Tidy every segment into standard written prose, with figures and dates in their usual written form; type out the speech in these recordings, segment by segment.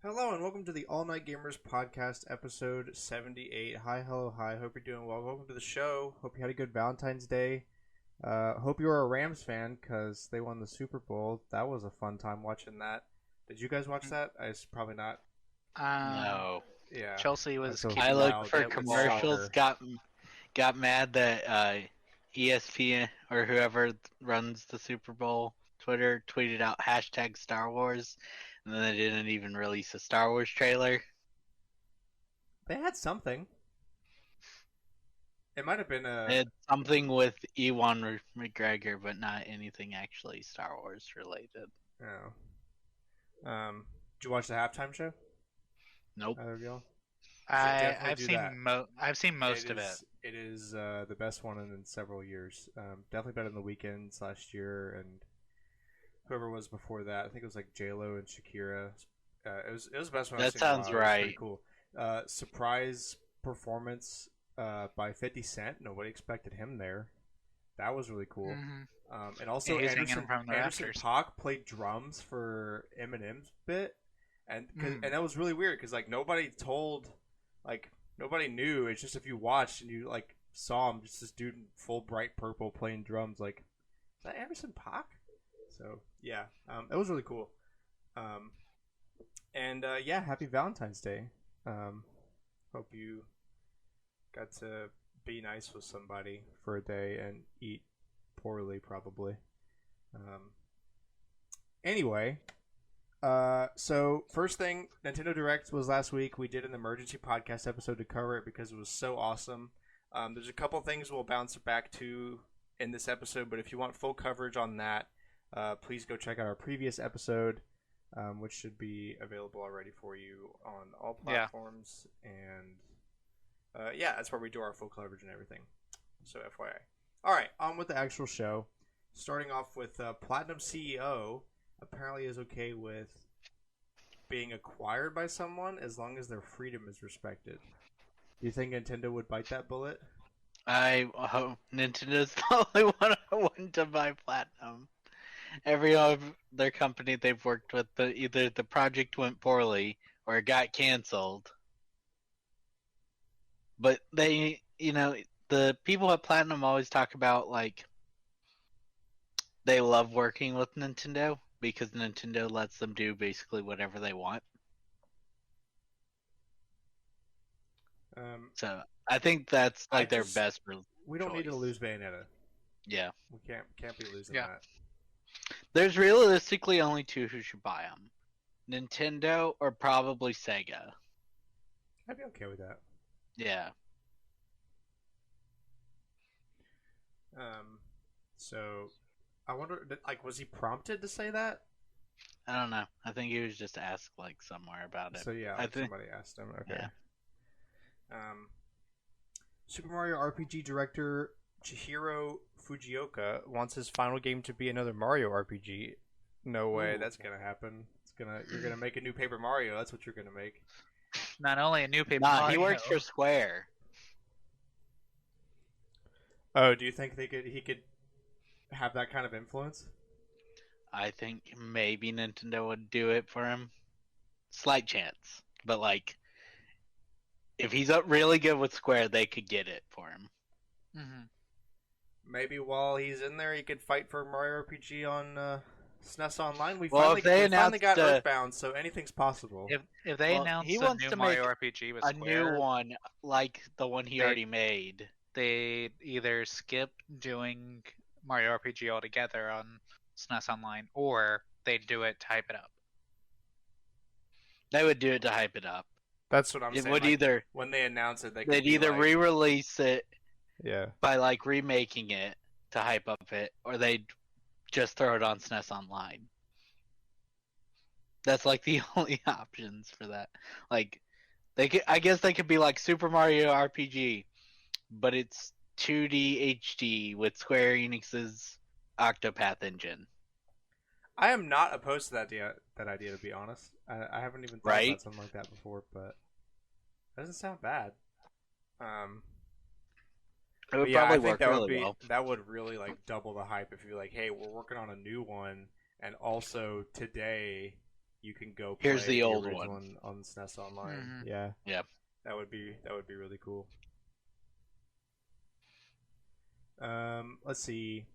Hello and welcome to the All Night Gamers podcast, episode 78. Hi, hello, hi. Hope you're doing well. Welcome to the show. Hope you had a good Valentine's Day. Hope you were a Rams fan because they won the Super Bowl. That was a fun time watching that. Did you guys watch that? Probably not. No. Yeah. Chelsea was So keeping I wild. looked for It was commercials, soccer. got mad that ESPN or whoever runs the Super Bowl Twitter tweeted out hashtag Star Wars, and then they didn't even release a Star Wars trailer. They had something. It might have been a. It had something with Ewan McGregor, but not anything actually Star Wars related. Oh. Did you watch the halftime show? Nope. Either of y'all? I've do seen that. I've seen most of it. It is the best one in several years. Definitely better than the Weeknd last year and whoever was before that. I think it was like J-Lo and Shakira. It was the best one. I've That seen in a sounds while. It was right. pretty cool. Surprise performance by 50 Cent. Nobody expected him there. That was really cool. Mm-hmm. And also Yeah, he's hanging Anderson from the rafters. .Paak played drums for Eminem's bit. And that was really weird because like nobody knew. It's just if you watched and you like saw him, just this dude in full bright purple playing drums. Like, is that Anderson .Paak? So yeah, it was really cool. Yeah, happy Valentine's Day. Hope you got to be nice with somebody for a day and eat poorly, probably. Anyway. So first thing, Nintendo Direct was last week. We did an emergency podcast episode to cover it because it was so awesome. There's a couple things we'll bounce back to in this episode, but if you want full coverage on that, please go check out our previous episode, which should be available already for you on all platforms. And that's where we do our full coverage and everything. So FYI. All right, on with the actual show. Starting off with Platinum CEO. Apparently is okay with being acquired by someone as long as their freedom is respected. Do you think Nintendo would bite that bullet? I hope Nintendo's the only one I want to buy Platinum. Every other company they've worked with, either the project went poorly or it got canceled. But they, the people at Platinum always talk about like they love working with Nintendo because Nintendo lets them do basically whatever they want. So I think that's like their best. We don't choice. need to lose Bayonetta. Yeah, we can't be losing Yeah. that. There's realistically only two who should buy them: Nintendo or probably Sega. I'd be okay with that. Yeah. So I wonder, like, was he prompted to say that? I don't know. I think he was just asked like somewhere about it. So yeah, I think somebody asked him. Okay. Yeah. Super Mario RPG director Chihiro Fujioka wants his final game to be another Mario RPG. No way, that's gonna happen. You're gonna make a new Paper Mario. That's what you're gonna make. Not only a new Paper Nah, Mario. he works for Square. Oh, do you think he could have that kind of influence? I think maybe Nintendo would do it for him. Slight chance, but like, if he's up really good with Square, they could get it for him. Mm-hmm. Maybe while he's in there, he could fight for Mario RPG on SNES Online. We Well, finally got Earthbound, so anything's possible. If they announce he a wants new to Mario make RPG with a Square, new one like the one he already made. they either skip doing Mario RPG altogether on SNES Online, or they do it to hype it up. They would do it to hype it up. That's what I'm It saying. would like, either when they announce it, they'd either re-release it yeah. by like remaking it to hype up it, or they'd just throw it on SNES Online. That's like the only options for that. Like, I guess they could be like Super Mario RPG, but it's 2D HD with Square Enix's Octopath engine. I am not opposed to that idea, to be honest. I haven't even thought about something like that before, but it doesn't sound bad. It would yeah, probably I think work that really would be well. that would really like double the hype if you're like, hey, we're working on a new one, and also today you can go play Here's the old original one. on SNES Online. Mhm. Yeah, Yep. that would be really cool. Let's see.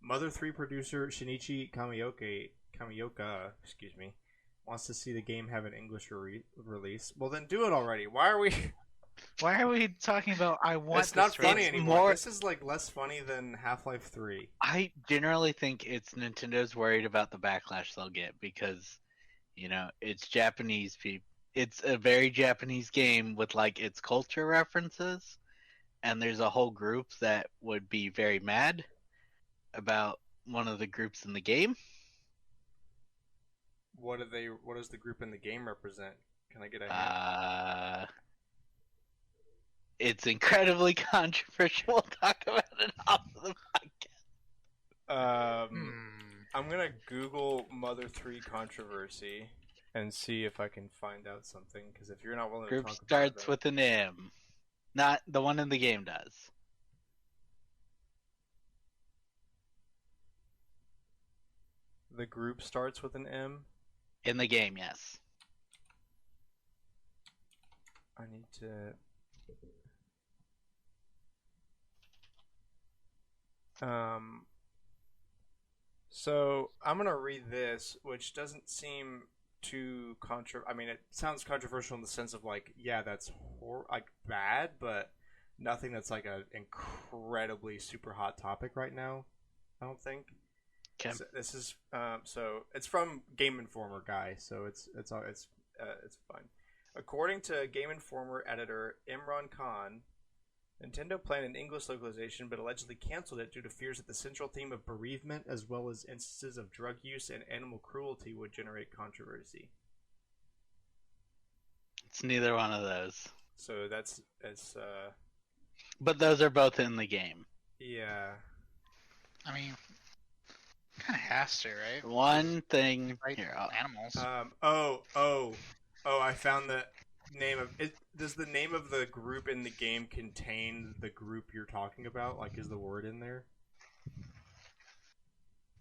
Mother 3 producer Shinichi Kamioka, excuse me, wants to see the game have an English release. Well, then do it already. Why are we? Why are we talking about? I want. It's not this funny release? anymore. more- This is like less funny than Half-Life 3. I generally think it's Nintendo's worried about the backlash they'll get because, it's Japanese people. It's a very Japanese game with like its culture references, and there's a whole group that would be very mad about one of the groups in the game. What does the group in the game represent? Can I get a hint? It's incredibly controversial. We'll talk about it off the podcast. I'm gonna Google Mother 3 controversy and see if I can find out something. Because if you're not willing Group to talk starts about with an M. Not the one in the game does. the group starts with an M. In the game, yes. I need to. So I'm gonna read this, which doesn't seem too I mean, it sounds controversial in the sense of like, yeah, that's like bad, but nothing that's like an incredibly super hot topic right now. I don't think. Okay. So this is so it's from Game Informer guy, so it's fine. According to Game Informer editor Imran Khan, Nintendo planned an English localization but allegedly canceled it due to fears that the central theme of bereavement as well as instances of drug use and animal cruelty would generate controversy. It's neither one of those. So But those are both in the game. yeah. I mean, kind of has to, right? One thing Right, here. animals. I found the name of it. Does the name of the group in the game contain the group you're talking about? Like, is the word in there?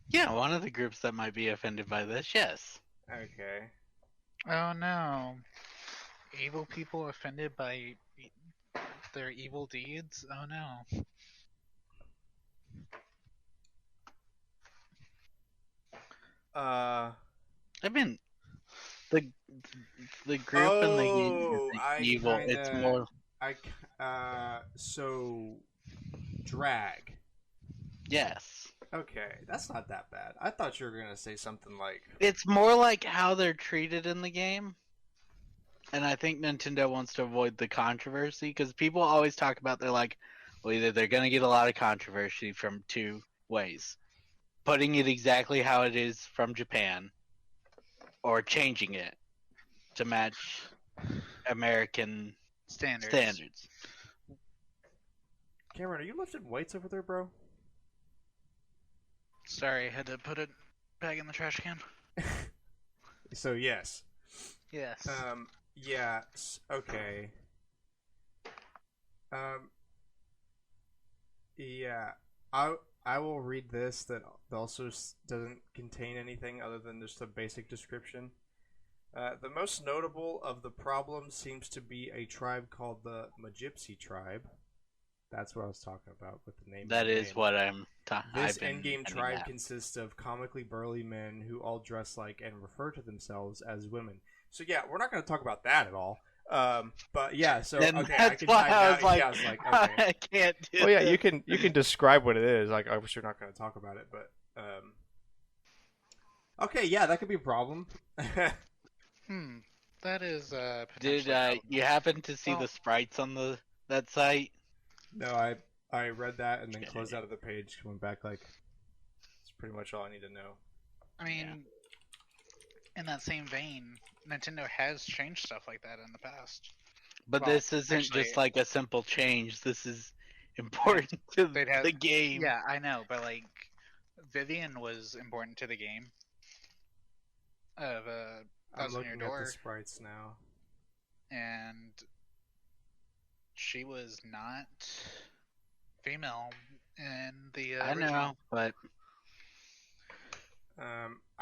Yeah, one of the groups that might be offended by this, yes. Okay. Oh no, evil people offended by their evil deeds. Oh no. I mean, the group in the game isn't evil. It's more. So drag. Yes. Okay, that's not that bad. I thought you were gonna say something like. It's more like how they're treated in the game. And I think Nintendo wants to avoid the controversy because people always talk about they're like, well, either they're going to get a lot of controversy from two ways putting it exactly how it is from Japan or changing it to match American standards. Cameron, are you lifting weights over there, bro? Sorry, had to put it back in the trash can. So yes. Yes. Yeah. Okay. Yeah. I will read this that also doesn't contain anything other than just a basic description. The most notable of the problems seems to be a tribe called the Magypsy tribe. That's what I was talking about with the name. That is what I'm talking about. This endgame tribe consists of comically burly men who all dress like and refer to themselves as women. So yeah, we're not going to talk about that at all. But yeah, so then okay, that's why I was like, okay. I can't do. Oh yeah, this. you can describe what it is. Like, obviously, you're not going to talk about it, but okay, yeah, that could be a problem. That is Did potentially you happen to see the sprites on that site? No, I read that and then closed out of the page. Went back like it's pretty much all I need to know. I mean, in that same vein, Nintendo has changed stuff like that in the past. But this isn't just like a simple change. This is important to the game. Yeah, I know, but like Vivian was important to the game. I'm looking at the sprites now, and she was not female in the I original. know, but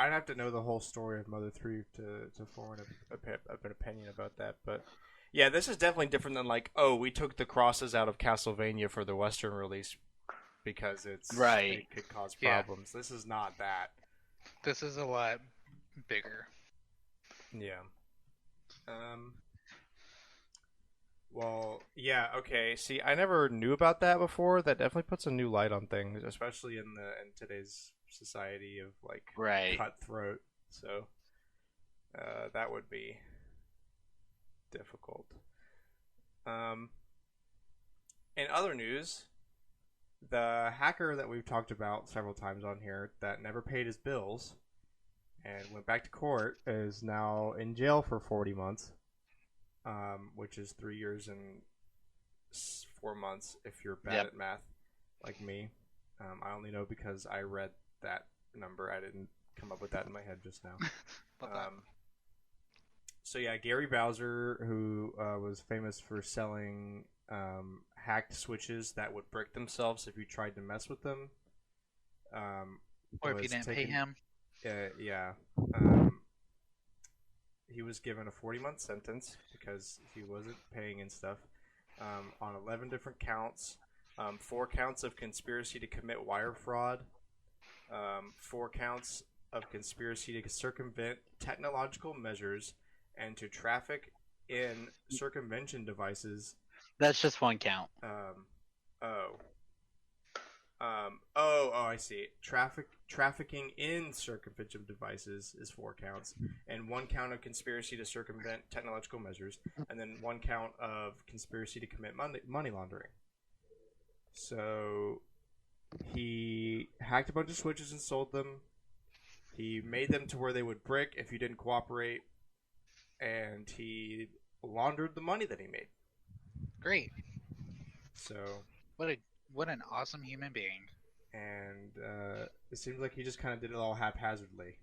I'd have to know the whole story of Mother 3 to form an opinion about that. But yeah, this is definitely different than like, oh, we took the crosses out of Castlevania for the Western release because Right. it could cause Yeah. problems. This is not that. This is a lot bigger. Yeah. Um. Well, yeah, okay. See, I never knew about that before. That definitely puts a new light on things, especially in today's society of like Right. cutthroat. So, that would be difficult. Um, in other news, the hacker that we've talked about several times on here that never paid his bills and went back to court is now in jail for 40 months, which is 3 years and 4 months if you're bad Yep. at math like me. I only know because I read that number. I didn't come up with that in my head just now. So yeah, Gary Bowser, who was famous for selling hacked switches that would brick themselves if you tried to mess with them, Or if you didn't pay him. Yeah. He was given a 40-month sentence because he wasn't paying and stuff on 11 different counts. 4 counts of conspiracy to commit wire fraud. 4 counts of conspiracy to circumvent technological measures and to traffic in circumvention devices. That's just one count. I see. Trafficking in circumvention devices is 4 counts, and 1 count of conspiracy to circumvent technological measures, and then 1 count of conspiracy to commit money laundering. So he hacked a bunch of switches and sold them. He made them to where they would brick if you didn't cooperate, and he laundered the money that he made. Great. So What an awesome human being. And it seems like he just kind of did it all haphazardly.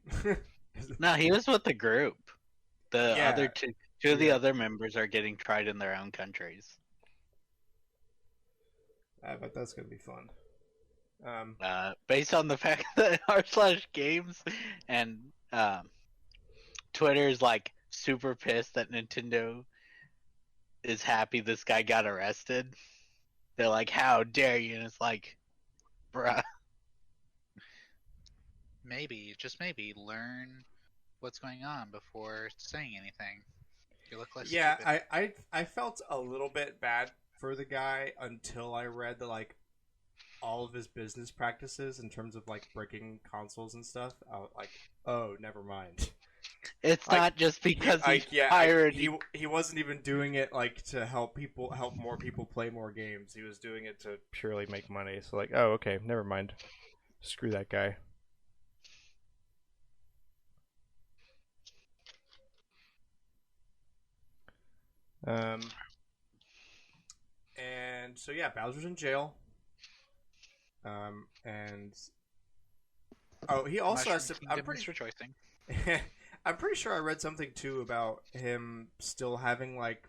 No, he was with the group. The Yeah. other two of the other members are getting tried in their own countries. I bet that's gonna be fun. Based on the fact that r/games and Twitter is like super pissed that Nintendo is happy this guy got arrested. They're like, "How dare you?" And it's like, bruh. Maybe, just maybe, learn what's going on before saying anything. You look less Yeah, stupid. I felt a little bit bad for the guy until I read the like all of his business practices in terms of like breaking consoles and stuff. I was like, oh, never mind. It's not just because he's pirating. He wasn't even doing it like to help more people play more games. He was doing it to purely make money. So like, oh, okay, never mind. Screw that guy. And so yeah, Bowser's in jail. And he also has. I'm pretty rejoicing. I'm pretty sure I read something too about him still having like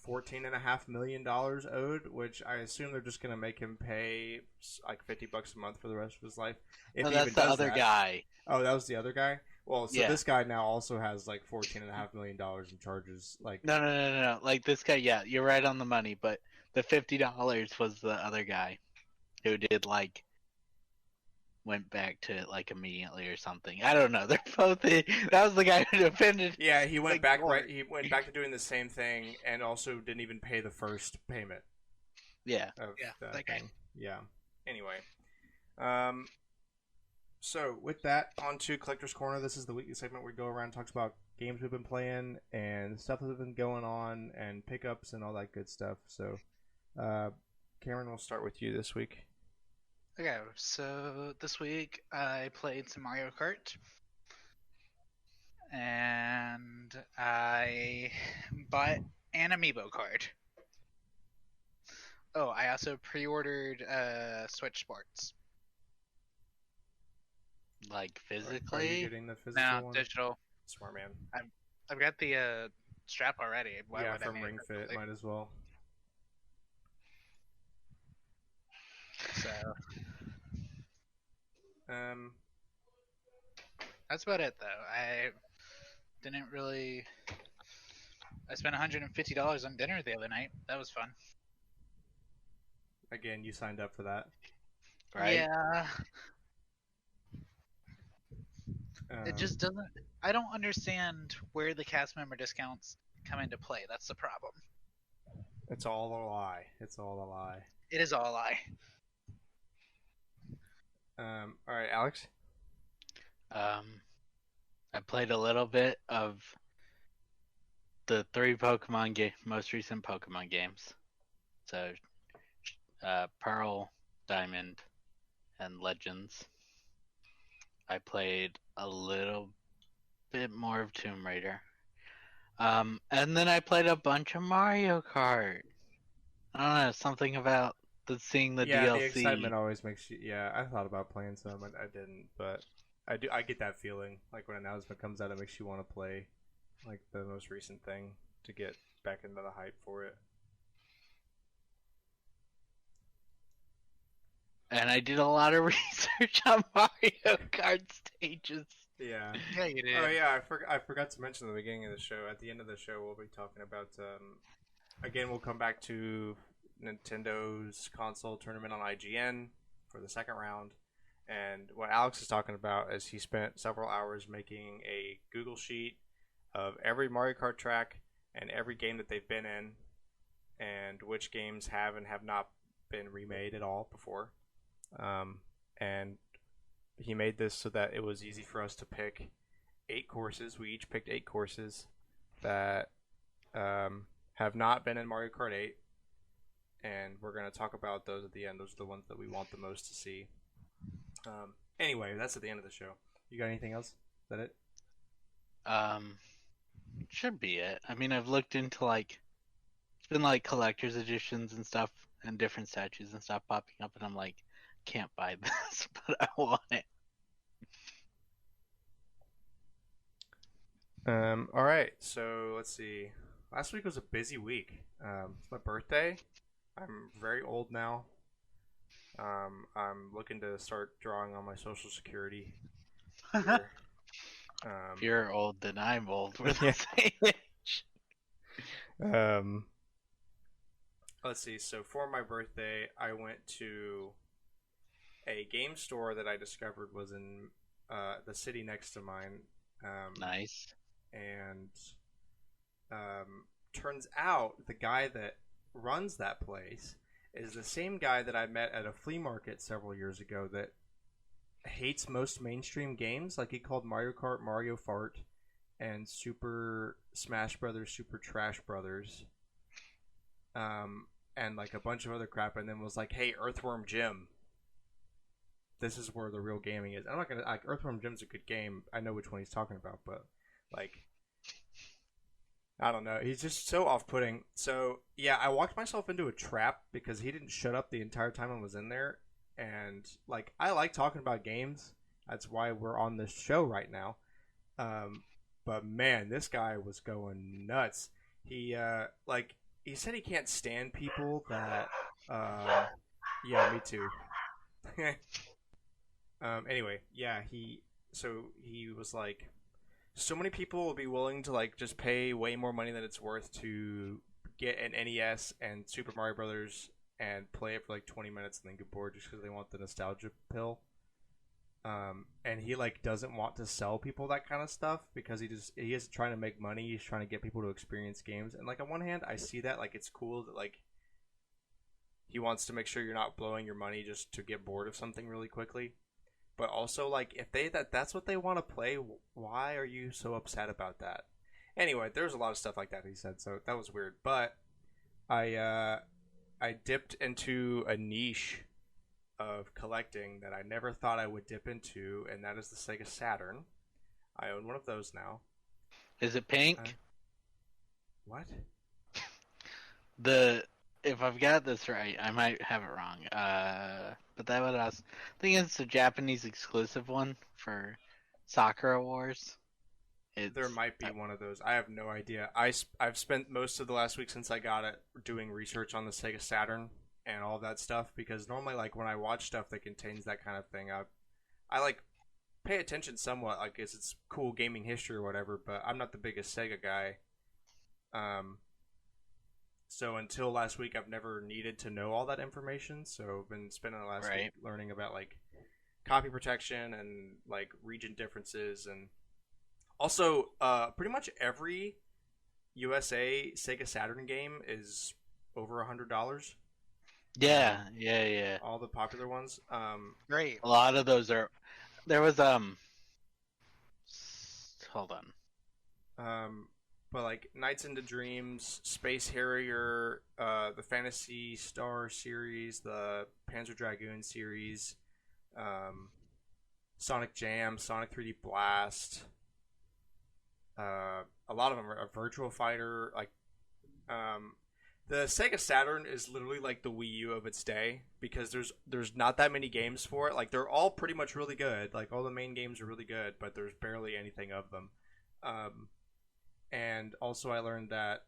$14.5 million owed, which I assume they're just gonna make him pay like $50 a month for the rest of his life. If No, he that's even the does other that. guy. Oh, that was the other guy. Well, so Yeah. this guy now also has like $14.5 million in charges. Like No. Like this guy, yeah, you're right on the money, but the $50 was the other guy who did like went back to it like immediately or something. I don't know. They're both. That was the guy who defended. yeah, he went like, back Lord. right. He went back to doing the same thing and also didn't even pay the first payment. Yeah. Of that guy. thing. Yeah. Anyway, so with that, on to Collector's Corner. This is the weekly segment where we go around and talks about games we've been playing and stuff that's been going on and pickups and all that good stuff. So, Cameron, we'll start with you this week. Okay, so this week I played some Mario Kart. And I bought an amiibo card. Oh, I also pre-ordered Switch Sports. Like Are you physically? getting the physical No, one? digital. Smart man. I've got the strap already. Why yeah, would from I Ring Fit, might as well. So, That's about it, though. I didn't really. I spent $150 on dinner the other night. That was fun. Again, you signed up for that. Right? Yeah, it Um, just doesn't. I don't understand where the cast member discounts come into play. That's the problem. it's all a lie. It's all a lie. It is all I. All right, Alex. Um, I played a little bit of the three most recent Pokemon games. So, Pearl, Diamond, and Legends. I played a little bit more of Tomb Raider. And then I played a bunch of Mario Kart. I don't know, something about seeing the Yeah, the DLC. excitement always makes you. Yeah, I thought about playing some, I didn't, but I do. I get that feeling like when an announcement comes out, it makes you want to play like the most recent thing to get back into the hype for it. And I did a lot of research on Mario Kart stages. Yeah. Yeah, you did. Oh yeah, I forgot to mention at the beginning of the show. At the end of the show, we'll be talking about. Again, we'll come back to Nintendo's console tournament on IGN for the second round. And what Alex is talking about is he spent several hours making a Google sheet of every Mario Kart track and every game that they've been in, and which games have and have not been remade at all before. And he made this so that it was easy for us to pick 8 courses. We each picked 8 courses that have not been in Mario Kart 8, and we're going to talk about those at the end. Those are the ones that we want the most to see. Anyway, that's at the end of the show. You got anything else? Is that it? Should be it. I mean, I've looked into it's been like collector's editions and stuff, and different statues and stuff popping up, and I'm like, can't buy this, but I want it. All right. So let's see. Last week was a busy week. It's my birthday. I'm very old now. I'm looking to start drawing on my Social Security. Here. If you're old, then I'm old. We're the Yeah. same age. Let's see. So for my birthday, I went to a game store that I discovered was in the city next to mine. Nice. And turns out the guy that runs that place is the same guy that I met at a flea market several years ago that hates most mainstream games. Like he called Mario Kart Mario Fart and Super Smash Brothers Super Trash Brothers, and like a bunch of other crap, and then was like, "Hey, Earthworm Jim, this is where the real gaming is." I'm not gonna like Earthworm Jim's a good game. I know which one he's talking about, but like, I don't know. He's just so off-putting. So yeah, I walked myself into a trap because he didn't shut up the entire time I was in there. And like, I like talking about games. That's why we're on this show right now. But man, this guy was going nuts. He like he said he can't stand people that. Yeah, me too. Anyway, yeah, he was like, so many people will be willing to like just pay way more money than it's worth to get an NES and Super Mario Brothers and play it for like 20 minutes and then get bored just because they want the nostalgia pill. And he like doesn't want to sell people that kind of stuff because he is trying to make money. He's trying to get people to experience games. And like on one hand, I see that like it's cool that like he wants to make sure you're not blowing your money just to get bored of something really quickly. But also like if that's what they want to play, why are you so upset about that? Anyway, there's a lot of stuff like that he said, so that was weird. But I dipped into a niche of collecting that I never thought I would dip into, and that is the Sega Saturn. I own one of those now. Is it pink? What? If I've got this right, I might have it wrong. But that was I think it's a Japanese exclusive one for Sakura Wars. There might be one of those. I have no idea. I've spent most of the last week since I got it doing research on the Sega Saturn and all that stuff because normally like when I watch stuff that contains that kind of thing, I like pay attention somewhat, like, 'cause it's cool gaming history or whatever. But I'm not the biggest Sega guy. Um, so until last week, I've never needed to know all that information. So I've been spending the last week learning about like copy protection and like region differences, and also pretty much every USA Sega Saturn game is over $100. Yeah. All the popular ones. Great. A lot of those are. There was Hold on. But like Nights into Dreams, Space Harrier, the Fantasy Star series, the Panzer Dragoon series, Sonic Jam, Sonic 3D Blast. A lot of them are Virtual Fighter. Like, the Sega Saturn is literally like the Wii U of its day because there's not that many games for it. Like, they're all pretty much really good. Like, all the main games are really good, but there's barely anything of them. And also I learned that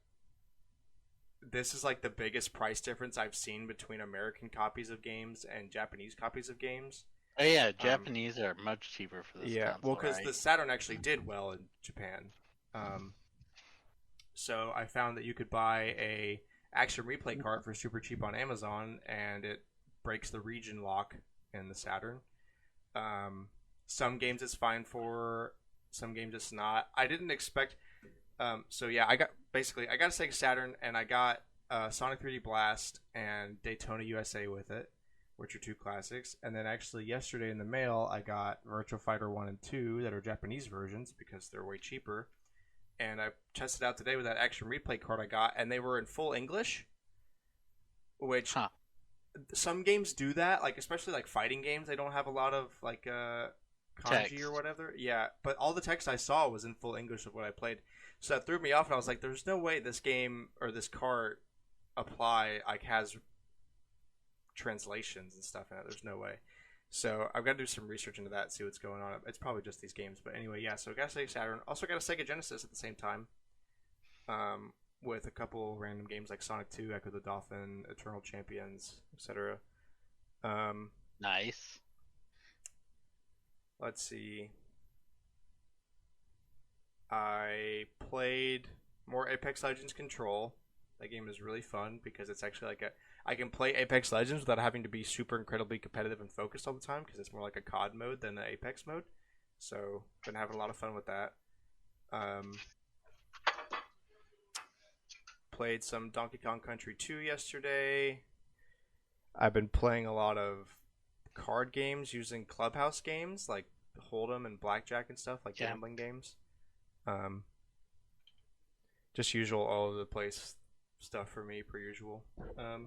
this is like the biggest price difference I've seen between American copies of games and Japanese copies of games. Oh yeah, Japanese are much cheaper for this console, well, because right? the Saturn actually did well in Japan. So I found that you could buy a action replay card for super cheap on Amazon, and it breaks the region lock in the Saturn. Some games it's fine for, some games it's not. I didn't expect. So yeah, I got a Sega Saturn, and I got Sonic 3D Blast and Daytona USA with it, which are two classics. And then actually yesterday in the mail, I got Virtua Fighter 1 and 2 that are Japanese versions because they're way cheaper. And I tested out today with that action replay card I got, and they were in full English, which some games do that, like especially like fighting games. They don't have a lot of like kanji Text. or whatever. Yeah, but all the text I saw was in full English of what I played. So that threw me off, and I was like, "There's no way this game or this card has translations and stuff in it. There's no way." So I've got to do some research into that, see what's going on. It's probably just these games, but anyway, yeah. So I got a Sega Saturn, also got a Sega Genesis at the same time, with a couple random games like Sonic 2, Echo the Dolphin, Eternal Champions, etc. Nice. Let's see. I played more Apex Legends Control. That game is really fun because it's actually like I can play Apex Legends without having to be super incredibly competitive and focused all the time because it's more like a COD mode than an Apex mode. So been having a lot of fun with that. Played some Donkey Kong Country 2 yesterday. I've been playing a lot of card games using Clubhouse games like Hold'em and Blackjack and stuff, like gambling games. Just usual all over the place stuff for me, per usual. And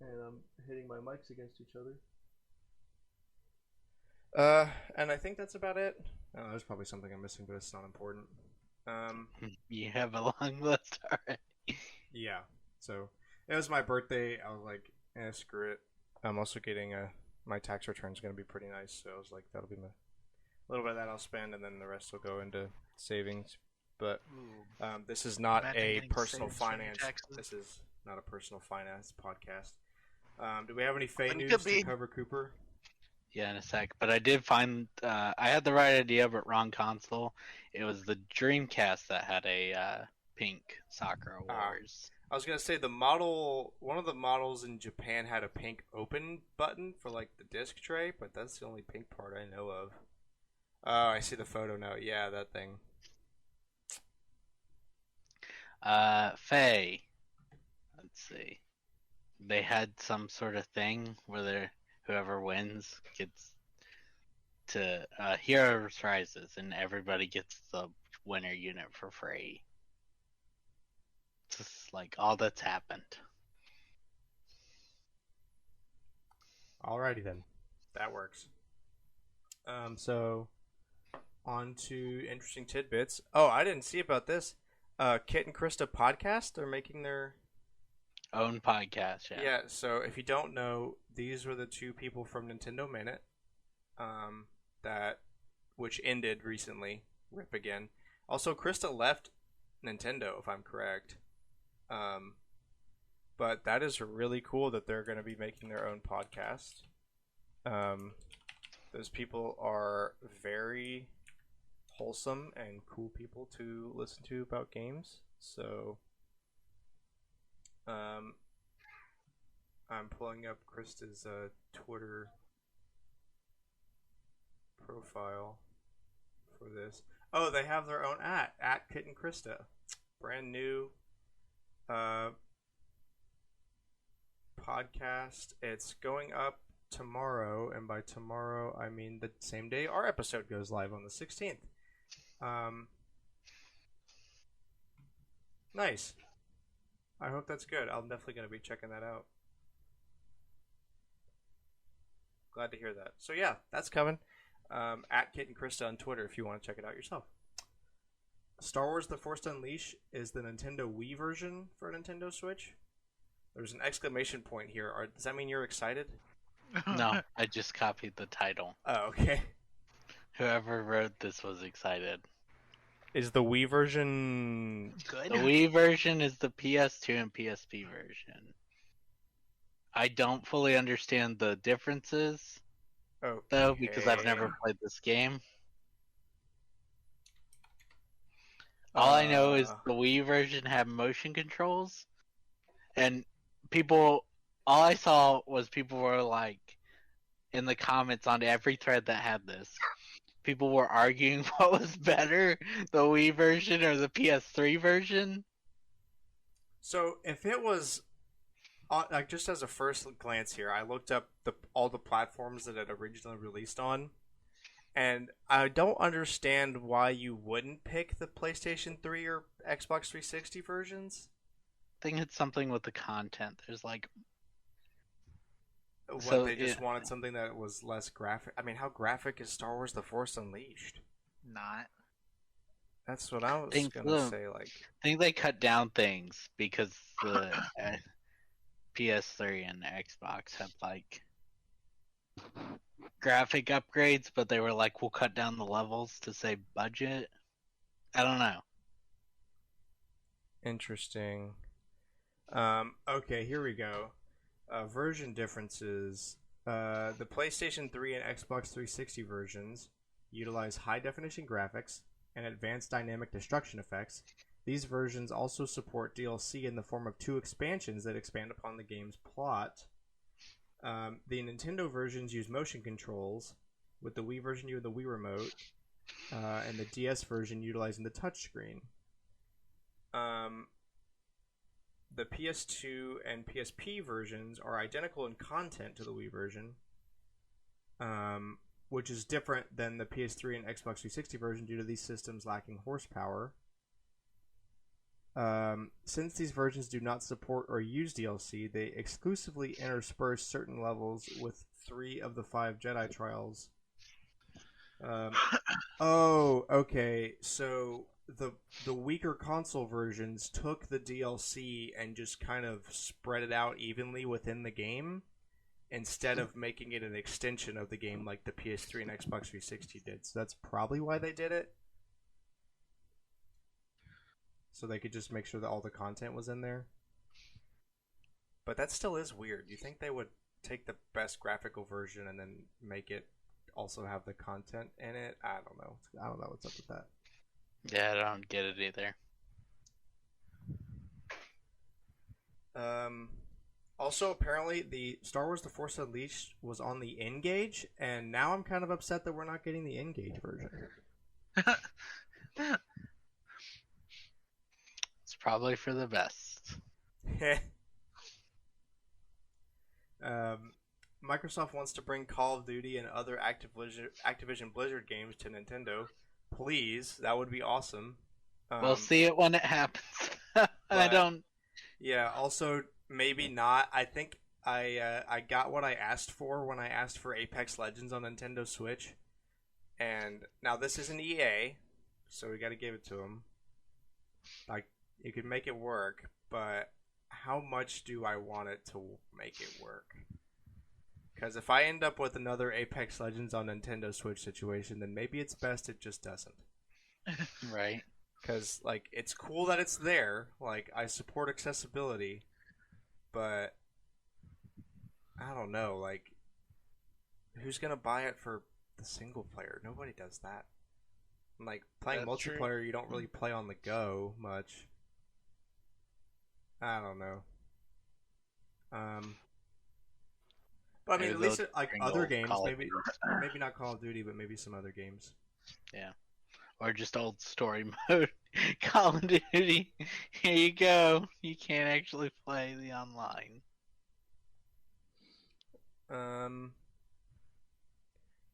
I'm hitting my mics against each other. And I think that's about it. Oh, there's probably something I'm missing, but it's not important. You have a long list already. Yeah. So it was my birthday. I was like, screw it. I'm also getting my tax return's gonna be pretty nice, so I was like, that'll be a little bit of that I'll spend, and then the rest will go into savings. But this is not a personal finance. This is not a personal finance podcast. Do we have any fake news to cover, Cooper? Yeah, in a sec. But I did find I had the right idea, but wrong console. It was the Dreamcast that had a pink Sakura Wars. I was gonna say one of the models in Japan had a pink open button for like the disc tray, but that's the only pink part I know of. Oh, I see the photo now. Yeah, that thing. Faye. Let's see. They had some sort of thing where whoever wins gets to Heroes Rises, and everybody gets the winner unit for free. Just like all that's happened. Alrighty then, that works. So on to interesting tidbits. Oh, I didn't see about this. Kit and Krista podcast are making their own podcast. Yeah. So if you don't know, these were the two people from Nintendo Minute, which ended recently. Rip again. Also, Krista left Nintendo, if I'm correct. But that is really cool that they're going to be making their own podcast. Those people are very wholesome and cool people to listen to about games. So, I'm pulling up Krista's Twitter profile for this. Oh, they have their own at Kit and Krista, brand new podcast. It's going up tomorrow, and by tomorrow I mean the same day our episode goes live on the 16th. Nice. I hope that's good. I'm definitely going to be checking that out. Glad to hear that. So yeah, that's coming. At Kit and Krista on Twitter if you want to check it out yourself. Star Wars The Force Unleashed is the Nintendo Wii version for Nintendo Switch. There's an exclamation point here. Does that mean you're excited? No, I just copied the title. Oh, okay. Whoever wrote this was excited. Is the Wii version Good. The Wii version is the PS2 and PSP version. I don't fully understand the differences, though, because I've never played this game. All I know is the Wii version had motion controls, and all I saw was people were like, in the comments on every thread that had this, people were arguing what was better, the Wii version or the PS3 version. So if it was, like, just as a first glance here, I looked up all the platforms that it originally released on, and I don't understand why you wouldn't pick the PlayStation 3 or Xbox 360 versions. I think it's something with the content. There's like, They just wanted something that was less graphic. I mean, how graphic is Star Wars The Force Unleashed? Not. That's what I was gonna say. Like, I think they cut down things because the PS3 and Xbox had like graphic upgrades, but they were like, we'll cut down the levels to save budget. I don't know. interesting. Okay, here we go. Version differences. The PlayStation 3 and Xbox 360 versions utilize high-definition graphics and advanced dynamic destruction effects. These versions also support DLC in the form of 2 expansions that expand upon the game's plot. The Nintendo versions use motion controls, with the Wii version using the Wii Remote, and the DS version utilizing the touchscreen. The PS2 and PSP versions are identical in content to the Wii version, which is different than the PS3 and Xbox 360 version due to these systems lacking horsepower. Since these versions do not support or use DLC, they exclusively intersperse certain levels with 3 of the 5 Jedi trials. Okay. So the weaker console versions took the DLC and just kind of spread it out evenly within the game, instead of making it an extension of the game like the PS3 and Xbox 360 did. So that's probably why they did it. So they could just make sure that all the content was in there. But that still is weird. You think they would take the best graphical version and then make it also have the content in it? I don't know. I don't know what's up with that. Yeah, I don't get it either. Also, apparently, the Star Wars The Force Unleashed was on the N-Gage, and now I'm kind of upset that we're not getting the N-Gage version. It's probably for the best. Microsoft wants to bring Call of Duty and other Activision Blizzard games to Nintendo. Please, that would be awesome. We'll see it when it happens. I don't. Yeah. Also, maybe not. I think I got what I asked for when I asked for Apex Legends on Nintendo Switch, and now this isn't EA, so we got to give it to them. Like, you could make it work, but how much do I want it to make it work? Because if I end up with another Apex Legends on Nintendo Switch situation, then maybe it's best it just doesn't. Right. Because, like, it's cool that it's there. Like, I support accessibility, but I don't know. Like, who's gonna buy it for the single player. Nobody does that. Like playing That's true. multiplayer, you don't really play on the go much. I don't know. But I mean, Maybe at least they'll like bring other old games, Call of maybe Duty. not Call of Duty, but maybe some other games. Or just old story mode. Call of Duty. Here you go. You can't actually play the online.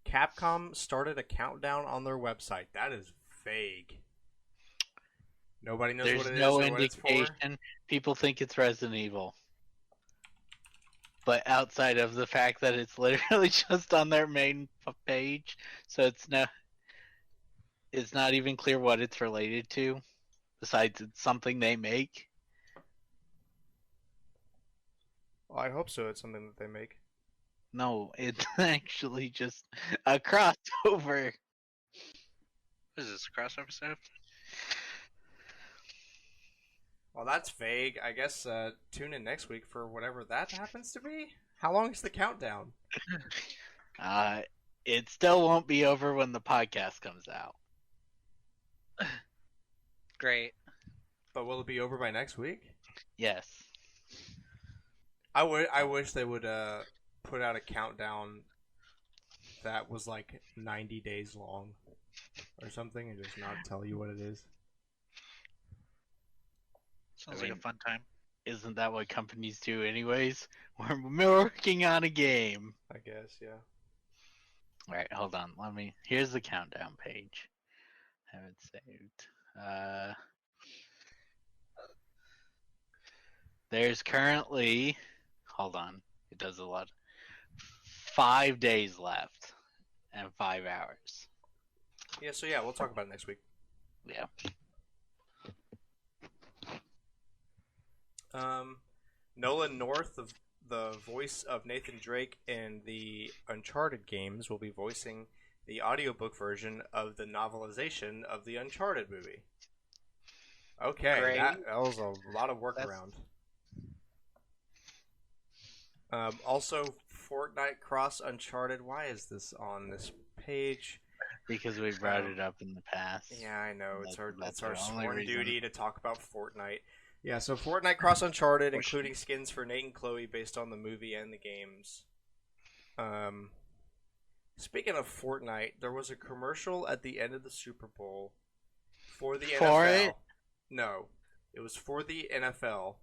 Capcom started a countdown on their website. That is vague. Nobody knows There's what it is no or what it's for. indication. People think it's Resident Evil. But outside of the fact that it's literally just on their main page, so it's not even clear what it's related to. Besides, it's something they make. Well, I hope so. It's something that they make. No, it's actually just a crossover. What is this, a crossover episode? Well, that's vague. I guess tune in next week for whatever that happens to be. How long is the countdown? It still won't be over when the podcast comes out. Great. But will it be over by next week? Yes. I wish they would put out a countdown that was like 90 days long or something and just not tell you what it is. Sounds like a fun time. Isn't that what companies do anyways? We're working on a game. I guess, yeah. Alright, hold on. Here's the countdown page. Have it saved. There's currently, hold on, it does a lot. 5 days left and 5 hours. Yeah, so yeah, we'll talk about it next week. Yeah. Nolan North, the voice of Nathan Drake in the Uncharted games, will be voicing the audiobook version of the novelization of the Uncharted movie. Okay, Great. that was a lot of workaround. Also, Fortnite Cross Uncharted. Why is this on this page? Because we brought it up in the past. Yeah, I know. It's our That's our the only sworn reason. duty to talk about Fortnite. Yeah, so Fortnite Cross Uncharted, including skins for Nate and Chloe based on the movie and the games. Speaking of Fortnite, there was a commercial at the end of the Super Bowl for the NFL. it? No, it was for the NFL.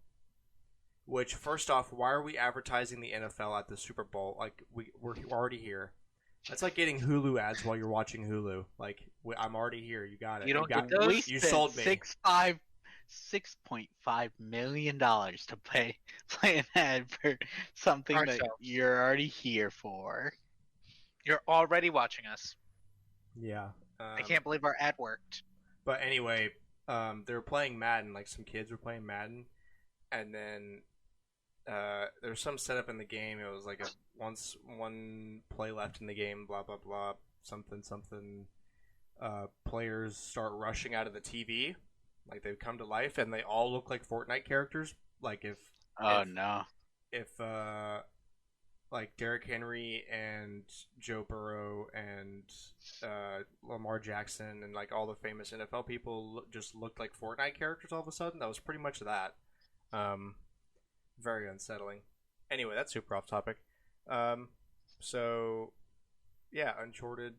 Which, first off, why are we advertising the NFL at the Super Bowl? Like, we're already here. That's like getting Hulu ads while you're watching Hulu. Like, I'm already here. You got it. You don't got get those? You sold me. $6.5 million to play an ad for something that Ourselves. you're already here for. You're already watching us. Yeah. I can't believe our ad worked. But anyway, they were playing Madden. Like, some kids were playing Madden. And then there was some setup in the game. It was like one play left in the game, blah, blah, blah, something. Players start rushing out of the TV. Like, they come to life, and they all look like Fortnite characters. Like, if like Derrick Henry and Joe Burrow and Lamar Jackson and like all the famous NFL people just looked like Fortnite characters all of a sudden, that was pretty much that. Very unsettling. Anyway, that's super off topic. So yeah, Uncharted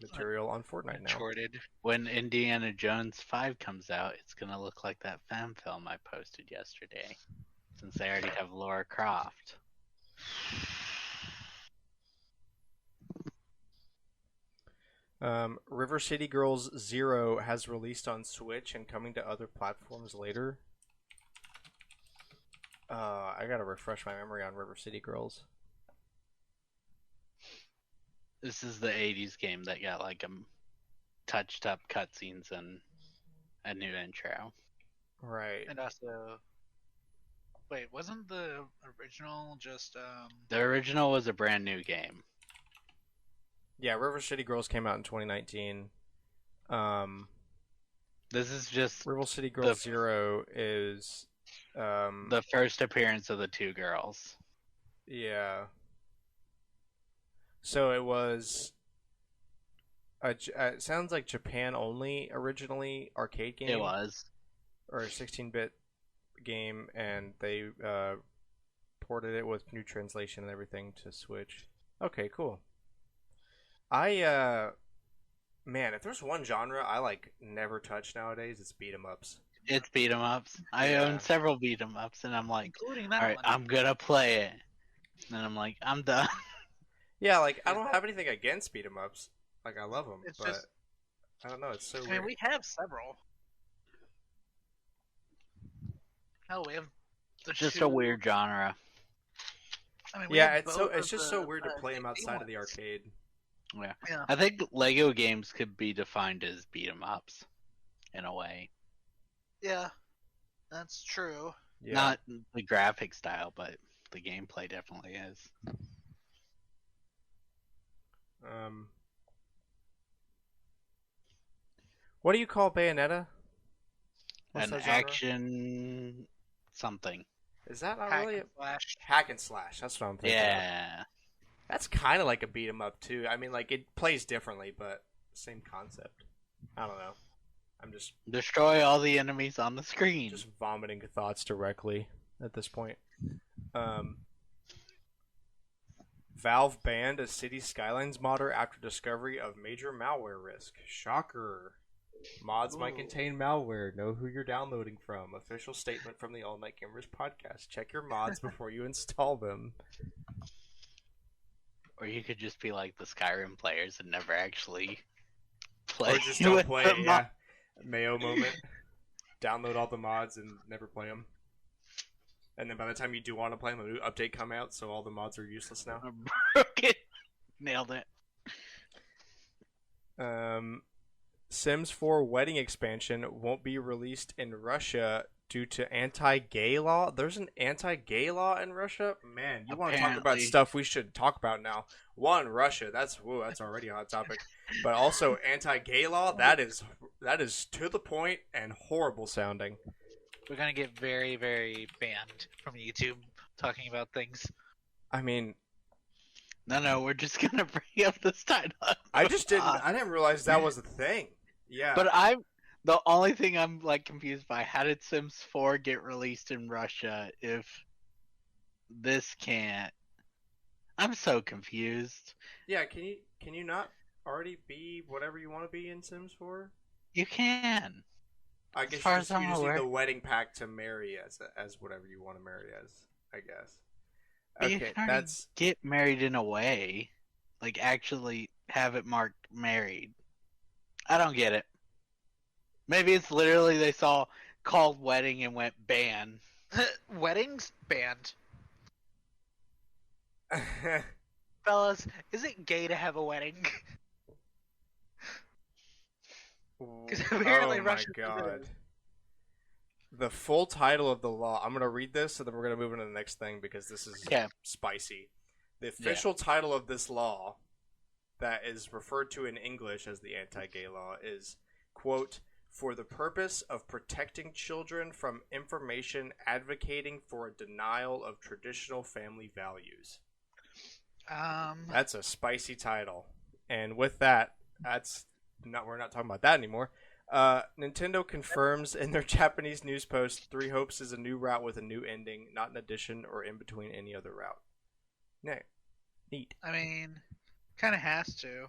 material on Fortnite now. Uncharted. When Indiana Jones 5 comes out, it's going to look like that fan film I posted yesterday. Since they already have Lara Croft. River City Girls 0 has released on Switch and coming to other platforms later. I gotta refresh my memory on River City Girls. This is the 80s game that got like touched up cutscenes and a new intro. Right. And also, wait, wasn't the original just The original was a brand new game. Yeah, River City Girls came out in 2019. This is just River City Girls 0 is the first appearance of the two girls. yeah. So it was. It sounds like Japan only originally arcade game. It was. Or a 16-bit game, and they ported it with new translation and everything to Switch. Okay, cool. Man, if there's one genre I like never touch nowadays, it's beat 'em ups. It's beat 'em ups. I Yeah. own several beat 'em ups, and I'm like, including all that right, one. I'm gonna play it. And I'm like, I'm done. Yeah, like I don't have anything against beat 'em ups. Like I love them, It's but just- I don't know. It's so I weird. mean, we have several. Hell, we have the Just two- a weird genre. I mean, we Yeah, have it's so both it's of just the, so weird to uh, play them 2D outside of the ones. arcade. Yeah. Yeah. I think Lego games could be defined as beat 'em ups, in a way. Yeah, that's true. Yeah. Not the graphic style, but the gameplay definitely is. What do you call Bayonetta? What's An that genre? action something. Is that not Hack really and slash. hack and slash? That's what I'm thinking. Of. Yeah. That's kind of like a beat 'em up too. I mean, like it plays differently, but same concept. I don't know. I'm just Destroy all the enemies on the screen. vomiting thoughts directly at this point. Valve banned a City Skylines modder after discovery of major malware risk. Shocker. Mods might contain malware. Know who you're downloading from. Official statement from the All Night Gamers podcast. Check your mods before you install them. Or you could just be like the Skyrim players and never actually play. Or just don't with play the it, yeah. Mayo moment. Download all the mods and never play them. And then by the time you do want to play them, a new update come out, so all the mods are useless now. Broke it. Nailed it. Sims 4 wedding expansion won't be released in Russia due to anti-gay law. There's an anti-gay law in Russia? Man, you want to talk about Apparently. stuff we should talk about now. One, Russia. That's already a hot topic. But also anti-gay law, that is to the point and horrible sounding. We're gonna get very, very banned from YouTube talking about things. I mean, No, we're just gonna bring up this title. I didn't realize that was a thing. Yeah. But the only thing I'm like confused by, how did Sims 4 get released in Russia if this can't? I'm so confused. Yeah, can you not already be whatever you want to be in Sims 4? You can. I guess far you as just I'm need aware. the wedding pack to marry as whatever you want to marry as, I guess. But you Okay, can already that's get married in a way. Like actually have it marked married. I don't get it. Maybe it's literally they saw called wedding and went ban. Weddings banned. Fellas, is it gay to have a wedding? Because apparently oh my Russia god. The full title of the law. I'm going to read this and then we're going to move into the next thing because this is Okay. spicy. The official title of this law that is referred to in English as the anti-gay law is, quote, for the purpose of protecting children from information advocating for a denial of traditional family values. That's a spicy title. And with that, we're not talking about that anymore. Nintendo confirms in their Japanese news post, Three Hopes is a new route with a new ending, not an addition or in between any other route. Neat. I mean, kind of has to,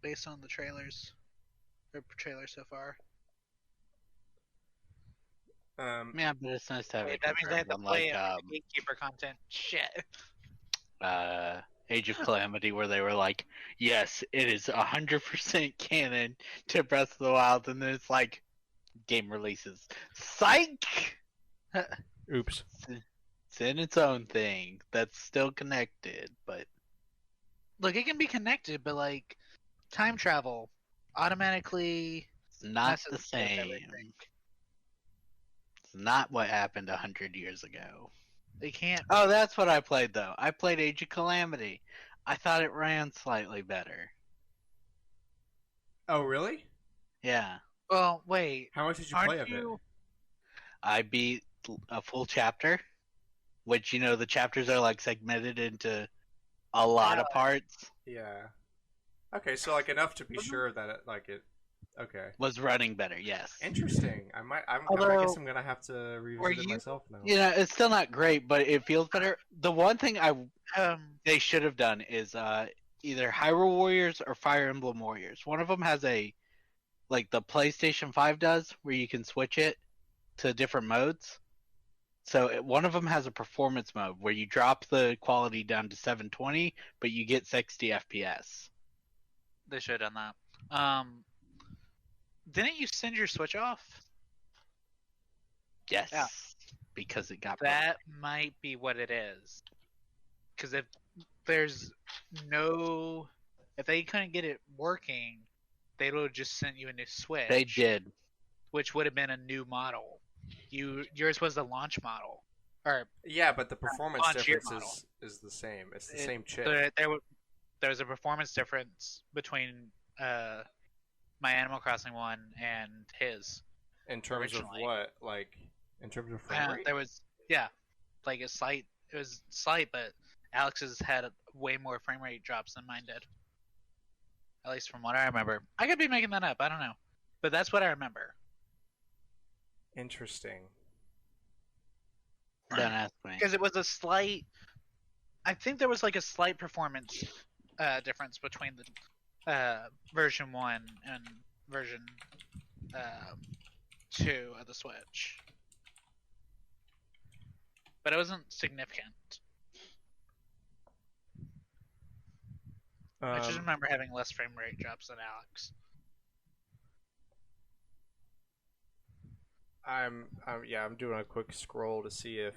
based on the trailers, or trailer so far. Yeah, but it's nice to have it That means I have to confirmed, play unlike, gatekeeper content. Shit. Age of Calamity, where they were like, yes, it is 100% canon to Breath of the Wild, and then it's like, game releases. Psych! Oops. It's in its own thing that's still connected, but Look, it can be connected, but like time travel automatically. it's not messes the with same. everything. It's not what happened 100 years ago. They can't. Oh, that's what I played, though. I played Age of Calamity. I thought it ran slightly better. Oh, really? Yeah. Well, wait. How much did you Aren't play of it? you? I beat a full chapter, which, the chapters are like segmented into a lot of parts Yeah. Okay, so like enough to be sure that it. Okay. was running better. Yes. Interesting. I might. I Although, guess I'm gonna have to revisit it myself now. it's still not great, but it feels better. The one thing they should have done is either Hyrule Warriors or Fire Emblem Warriors. One of them has like the PlayStation 5 does, where you can switch it to different modes. So one of them has a performance mode where you drop the quality down to 720, but you get 60 FPS. They should have done that. Didn't you send your Switch off? Yes, Yeah. because it got That might be what it is. Because if they couldn't get it working, they would have just sent you a new Switch. They did, which would have been a new model. Yours was the launch model, or Yeah, but the performance launch year difference is the same. It's the It- same chip. there was a performance difference between my Animal Crossing one and his. In terms originally. of what? Like, in terms of frame rate? There was like a slight. It was slight, but Alex's had way more frame rate drops than mine did. At least from what I remember. I could be making that up. I don't know, but that's what I remember. Interesting. don't ask me. Because it was a slight. I think there was like a slight performance difference between the version 1 and version 2 of the Switch. But it wasn't significant. I just remember having less frame rate drops than Alex. I'm doing a quick scroll to see if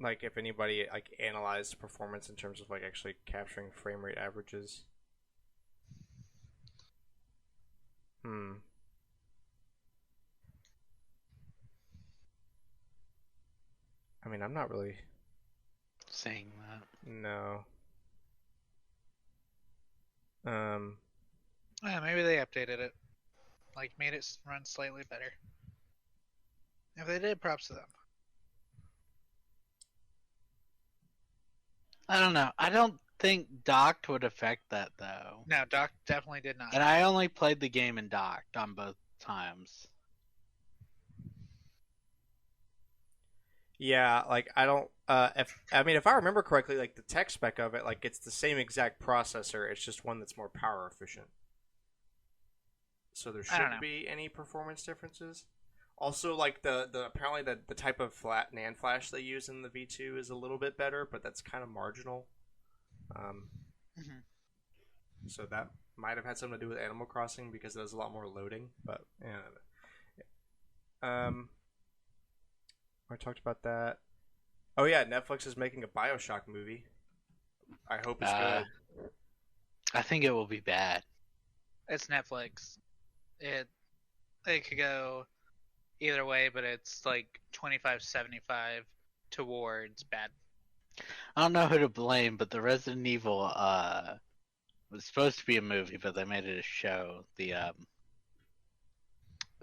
like if anybody like analyzed performance in terms of like actually capturing frame rate averages. I mean, I'm not really saying that. no. Yeah, maybe they updated it. Like, made it run slightly better. If they did, props to them. I don't know. I don't think docked would affect that though. No, Doc definitely did not. And I only played the game in docked on both times. Yeah, like I don't. If I remember correctly, like the tech spec of it, like it's the same exact processor. It's just one that's more power efficient. So there shouldn't be any performance differences. Also, like the apparently the type of NAND flash they use in the V2 is a little bit better, but that's kind of marginal. So that might have had something to do with Animal Crossing because there's a lot more loading. But I talked about that. Oh yeah, Netflix is making a BioShock movie. I hope it's good. I think it will be bad. It's Netflix. It could go either way, but it's like 25-75 towards bad. I don't know who to blame, but the Resident Evil was supposed to be a movie, but they made it a show. The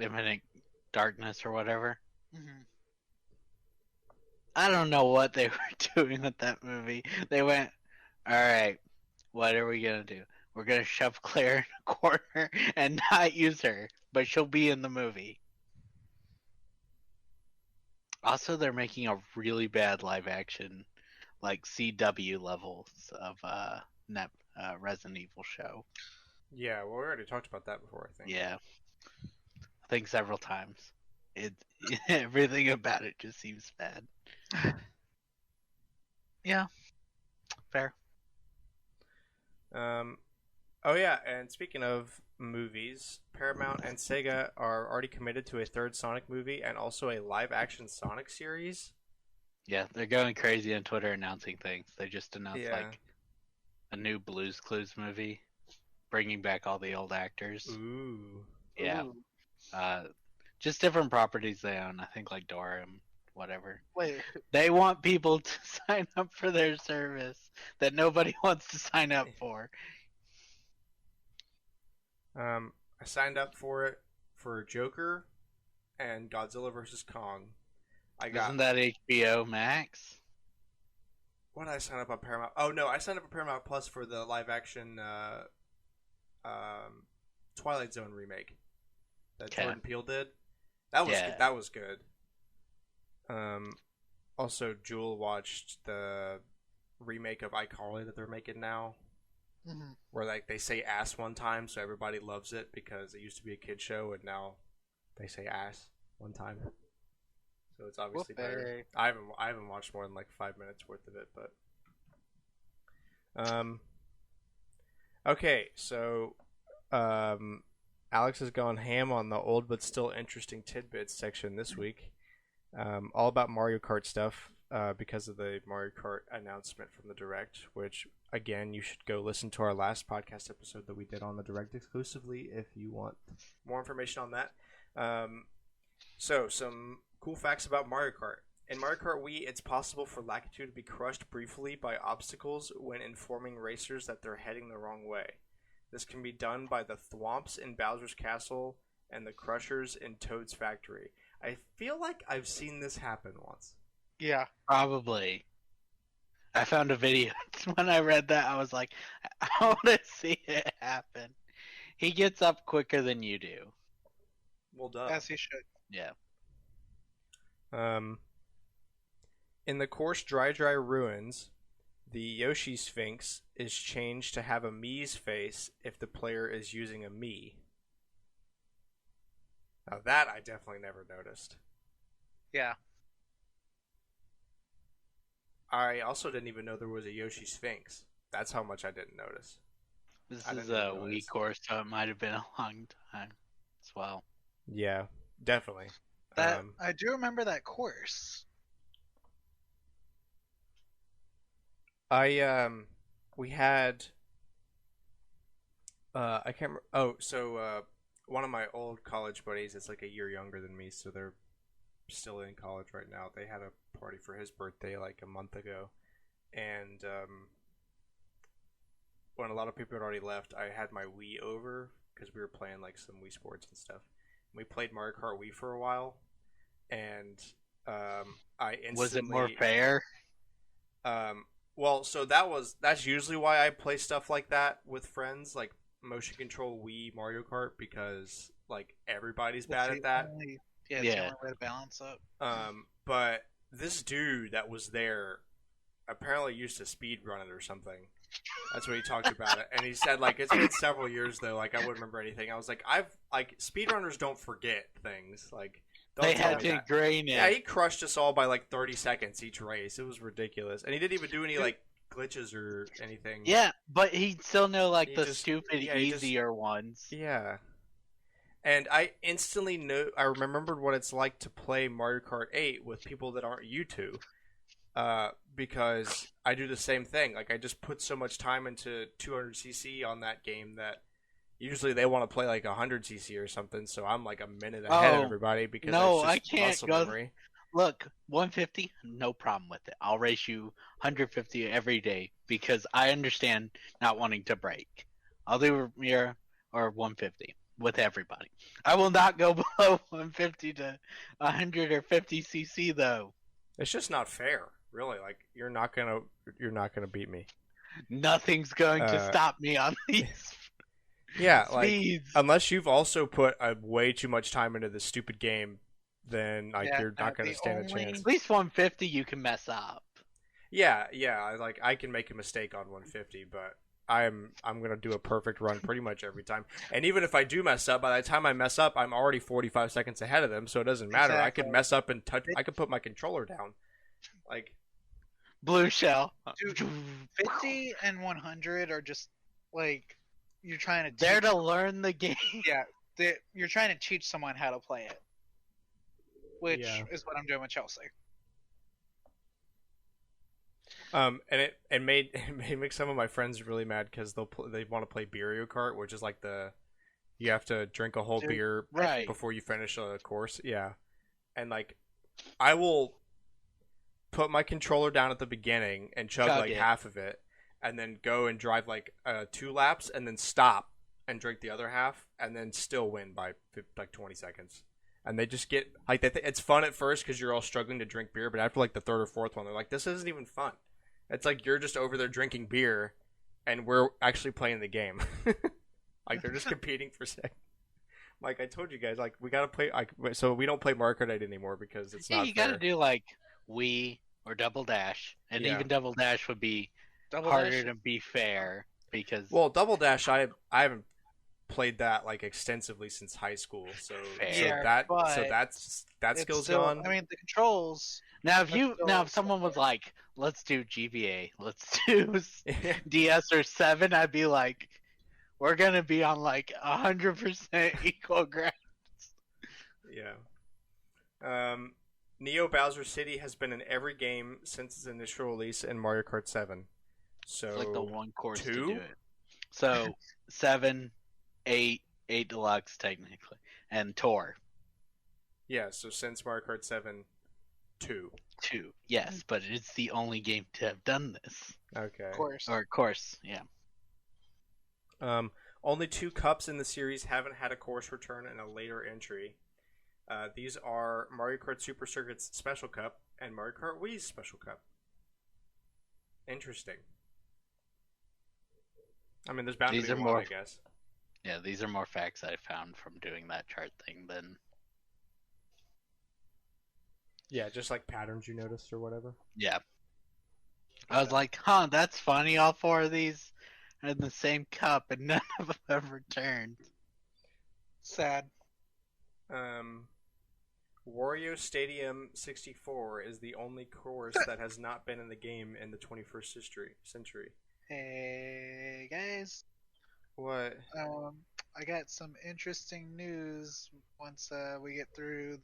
Infinite Darkness or whatever. Mm-hmm. I don't know what they were doing with that movie. They went, all right, what are we gonna do? We're gonna shove Claire in a corner and not use her, but she'll be in the movie. Also, they're making a really bad live action, like CW levels of Resident Evil show. Yeah, well, we already talked about that before, I think. Yeah, I think several times. Everything about it just seems bad. Yeah, fair. Oh yeah, and speaking of movies, Paramount and Sega are already committed to a third Sonic movie and also a live-action Sonic series. Yeah, they're going crazy on Twitter announcing things. They just announced like a new Blue's Clues movie, bringing back all the old actors. Ooh. Yeah. Ooh. Just different properties they own. I think like Dora and whatever. Wait. They want people to sign up for their service that nobody wants to sign up for. I signed up for it for Joker and Godzilla vs. Kong. Isn't that HBO Max? what did I sign up on Paramount? Oh no, I signed up on Paramount Plus for the live action Twilight Zone remake that Jordan Peele did. That was good. That was good. Also, Jewel watched the remake of iCarly that they're making now, where like they say ass one time, so everybody loves it because it used to be a kid show, and now they say ass one time. So it's obviously better. I haven't watched more than like 5 minutes worth of it, but okay, so Alex has gone ham on the old but still interesting tidbits section this week. All about Mario Kart stuff because of the Mario Kart announcement from the Direct, which, again, you should go listen to our last podcast episode that we did on the Direct exclusively if you want more information on that. So, some cool facts about Mario Kart. In Mario Kart Wii, it's possible for Lakitu to be crushed briefly by obstacles when informing racers that they're heading the wrong way. This can be done by the Thwomps in Bowser's Castle and the Crushers in Toad's Factory. I feel like I've seen this happen once. Yeah. Probably. I found a video. When I read that, I was like, I want to see it happen. He gets up quicker than you do. Well done. As he should. Yeah. In the course Dry Ruins, the Yoshi Sphinx is changed to have a Mii's face if the player is using a Mii. Now that I definitely never noticed. Yeah. I also didn't even know there was a Yoshi Sphinx. That's how much I didn't notice. This is a Wii course, so it might have been a long time as well. Yeah, definitely. That I do remember that course. We had I can't remember. Oh, so one of my old college buddies is like a year younger than me, so they're still in college right now. They had a party for his birthday like a month ago, and when a lot of people had already left, I had my Wii over because we were playing like some Wii Sports and stuff. We played Mario Kart Wii for a while, and I instantly... Was it more fair? Well, so that's usually why I play stuff like that with friends, like motion control Wii Mario Kart, because like everybody's bad at that. It's the only way to balance up. But this dude that was there apparently used to speed run it or something. That's what he talked about it, and he said like it's been several years though. Like I wouldn't remember anything. I was like, speedrunners don't forget things. Like they had to ingrain it. Yeah, he crushed us all by like 30 seconds each race. It was ridiculous, and he didn't even do any like glitches or anything. Yeah, but he'd still know like the stupid easier ones. Yeah. And I instantly knew. I remembered what it's like to play Mario Kart 8 with people that aren't you two. Because I do the same thing. Like I just put so much time into 200cc on that game that usually they want to play like 100cc or something. So I'm like a minute ahead of everybody because I can't go. Memory. Look, 150, no problem with it. I'll race you 150 every day because I understand not wanting to break. I'll do mirror or 150 with everybody. I will not go below 150 to 100 or 50cc though. It's just not fair. Really, like you're not gonna beat me. Nothing's going to stop me on these. Yeah, speeds. Like unless you've also put way too much time into this stupid game, then like you're not gonna stand a chance. At least 150, you can mess up. Yeah. Like I can make a mistake on 150, but I'm gonna do a perfect run pretty much every time. And even if I do mess up, by the time I mess up, I'm already 45 seconds ahead of them, so it doesn't matter. Exactly. I could mess up and touch. I could put my controller down. Like blue shell. Dude, 50 and 100 are just like you're trying to. They're to learn the game. Yeah, you're trying to teach someone how to play it, which is what I'm doing with Chelsea. And it made some of my friends really mad because they want to play Mario Kart, which is like you have to drink a whole beer before you finish a course. Yeah, and like I will put my controller down at the beginning and chug like half of it, and then go and drive like 2 laps, and then stop and drink the other half, and then still win by like 20 seconds. And they just get like it's fun at first because you're all struggling to drink beer, but after like the third or fourth one, they're like, "This isn't even fun." It's like you're just over there drinking beer, and we're actually playing the game. Like they're just competing for second. Like I told you guys, like we gotta play. Like so we don't play Mario Kart 8 anymore because it's Yeah, not you fair. gotta do like Wii or Double Dash, and Yeah. even Double Dash would be Double harder Dash? to be fair because Well, Double Dash, I haven't played that like extensively since high school, so Fair. that It's skill's still, gone. I mean, the controls. now That's if still someone was fair. like, let's do GBA, let's do DS or 7, I'd be like, we're gonna be on like 100% equal ground. Yeah. Neo Bowser City has been in every game since its initial release in Mario Kart 7. So It's like the one course to 2? do it. So 7, 8, 8 Deluxe technically, and Tour Yeah, so since Mario Kart 7, 2. 2. Yes, but it's the only game to have done this. Okay. Of course. Or course, yeah. Only 2 cups in the series haven't had a course return in a later entry. These are Mario Kart Super Circuit's Special Cup and Mario Kart Wii's Special Cup. Interesting. I mean, there's bound These to be are one, more- I guess. Yeah, these are more facts I found from doing that chart thing than Yeah, just like patterns you noticed or whatever. yeah. I was like, huh, that's funny. All 4 of these are in the same cup, and none of them have returned. Sad. Wario Stadium 64 is the only course that has not been in the game in the 21st century. Hey guys, What? I got some interesting news once we get through.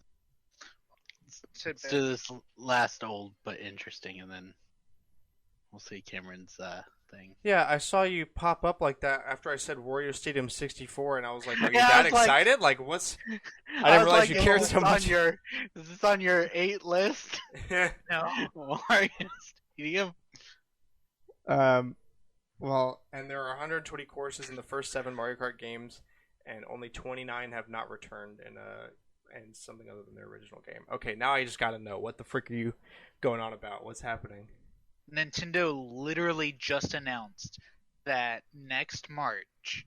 Let's do this last old but interesting, and then we'll see Cameron's thing. Yeah, I saw you pop up like that after I said Wario Stadium 64, and I was like, are you Yeah, I that was like- excited? Like, what's... I didn't realize you cared so much. Is this on your 8 list? No. Wario Stadium? Well, and there are 120 courses in the first 7 Mario Kart games, and only 29 have not returned in something other than their original game. Okay, now I just gotta know, what the frick are you going on about? What's happening? Nintendo literally just announced that next March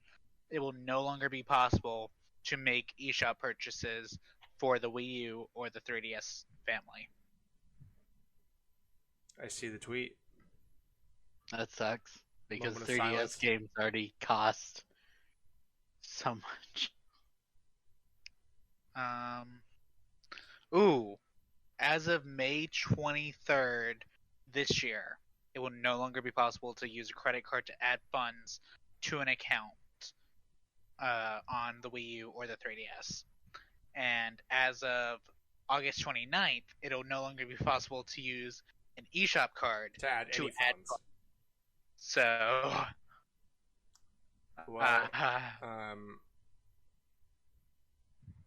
it will no longer be possible to make eShop purchases for the Wii U or the 3DS family. I see the tweet. That sucks. Because Moment of 3DS silence. games already cost so much. As of May 23rd this year, it will no longer be possible to use a credit card to add funds to an account on the Wii U or the 3DS. And as of August 29th, it'll no longer be possible to use an eShop card To add to any add funds. funds. So, Well,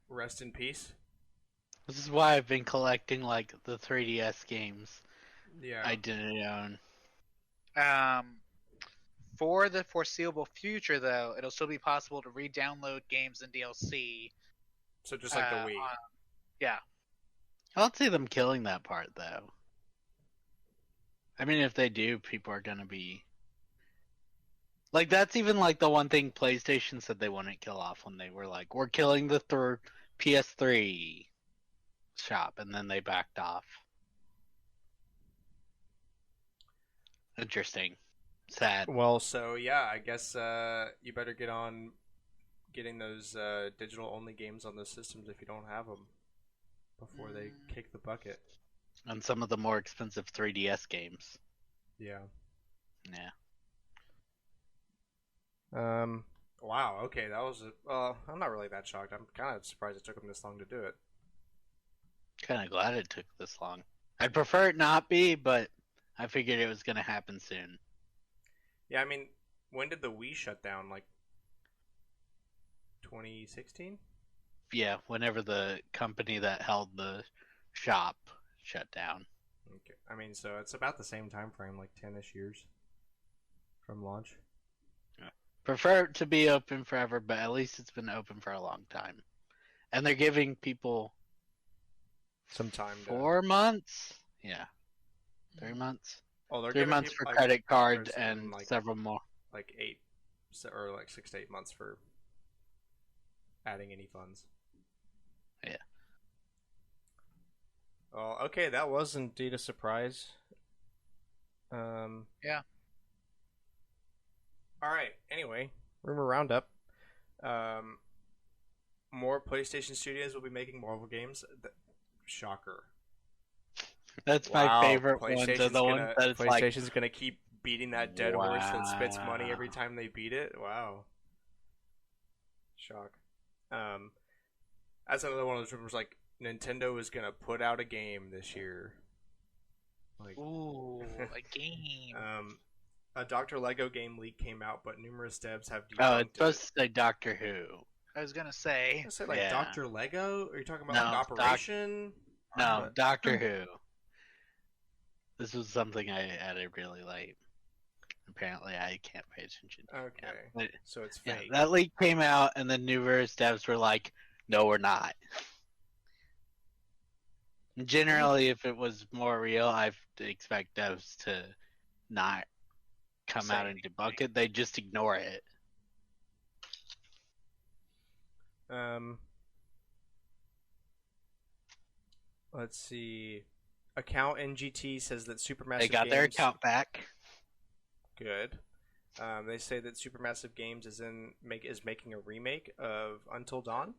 rest in peace. This is why I've been collecting like the 3DS games Yeah. I didn't own. for the foreseeable future, though, it'll still be possible to re-download games and DLC. So just like the Wii. Yeah. I don't see them killing that part though. I mean, if they do, people are gonna be like, that's even like the one thing PlayStation said they wouldn't kill off when they were like, we're killing the PS3 shop, and then they backed off. Interesting. Sad. Well, so yeah, I guess you better get on getting those digital only games on those systems if you don't have them before they kick the bucket. And some of the more expensive 3DS games. Yeah. Yeah. Wow. Okay, that was. I'm not really that shocked. I'm kind of surprised it took them this long to do it. Kind of glad it took this long. I'd prefer it not be, but I figured it was gonna happen soon. Yeah, I mean, when did the Wii shut down? Like 2016? Yeah, whenever the company that held the shop shut down. Okay. I mean, so it's about the same time frame, like 10-ish years from launch. Prefer it to be open forever, but at least it's been open for a long time. And they're giving people Some time. 4 months? Yeah. 3 months? Oh, they're 3 giving months people, for like, credit cards there's and like several more. 8 or like 6 to 8 months for adding any funds. Yeah. Oh, okay, that was indeed a surprise. Yeah. All right. Anyway, rumor roundup. More PlayStation studios will be making Marvel games. Shocker. That's Wow, my favorite ones. Are the ones that it's like, PlayStation's gonna keep beating that dead horse that spits money every wow. time they beat it. Wow. Shock. That's another one of those rumors. Like Nintendo is gonna put out a game this year. Like, Ooh, a game. a Dr. Lego game leak came out, but numerous devs have Oh, debunked it's supposed to say Doctor Who. I was gonna say. I say like Yeah. Dr. Lego? Are you talking about No, like it's Operation? No, What? Doctor Who. This was something I added really late. Apparently, I can't pay attention. Okay, Yeah, but, so it's yeah, fake. that leak came out, and then numerous devs were like, "No, we're not." Generally, if it was more real, I expect devs to not come Say out and debunk it. They just ignore it. Let's see. Account NGT says that Supermassive They got Games... their account back. Good. They say that Supermassive Games is making a remake of Until Dawn.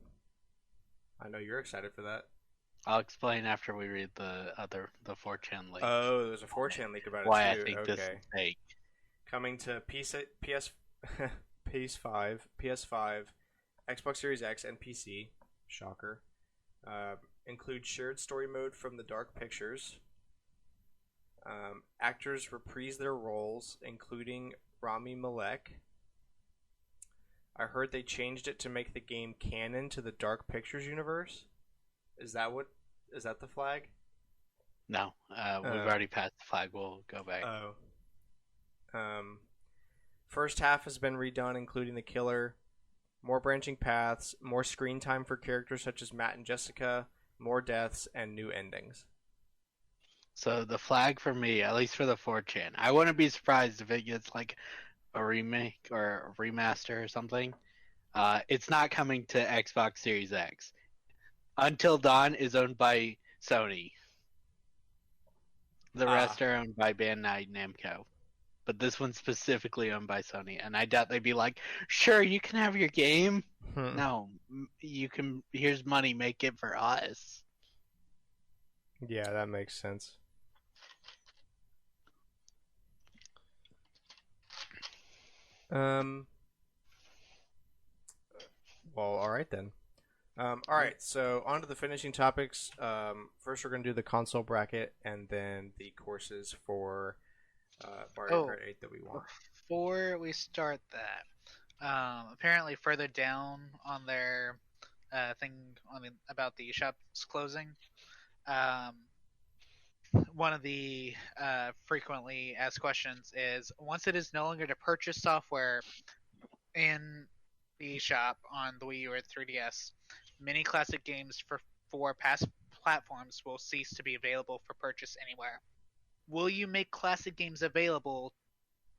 I know you're excited for that. I'll explain after we read the 4chan link. Oh, there's a 4chan leak about why it too. I think Okay. this is fake. Coming to PS5, Xbox Series X, and PC. Shocker. Include shared story mode from the Dark Pictures. Actors reprise their roles, including Rami Malek. I heard they changed it to make the game canon to the Dark Pictures universe. Is that the flag? No, we've already passed the flag. We'll go back. First half has been redone, including the killer, more branching paths, more screen time for characters such as Matt and Jessica, more deaths, and new endings. So the flag for me, at least for the 4chan, I wouldn't be surprised if it gets like a remake or a remaster or something. It's not coming to Xbox Series X. Until Dawn is owned by Sony. The rest are owned by Bandai Namco. But this one's specifically owned by Sony, and I doubt they'd be like, "Sure, you can have your game." No, you can. Here's money, make it for us. Yeah, that makes sense. Well, all right then. All right, so on to the finishing topics. First, we're going to do the console bracket, and then the courses for Mario Kart 8 that we want. Before we start that, apparently further down on their thing about the shops closing, one of the frequently asked questions is, once it is no longer to purchase software in the shop on the Wii U or 3DS, many classic games for past platforms will cease to be available for purchase anywhere. Will you make classic games available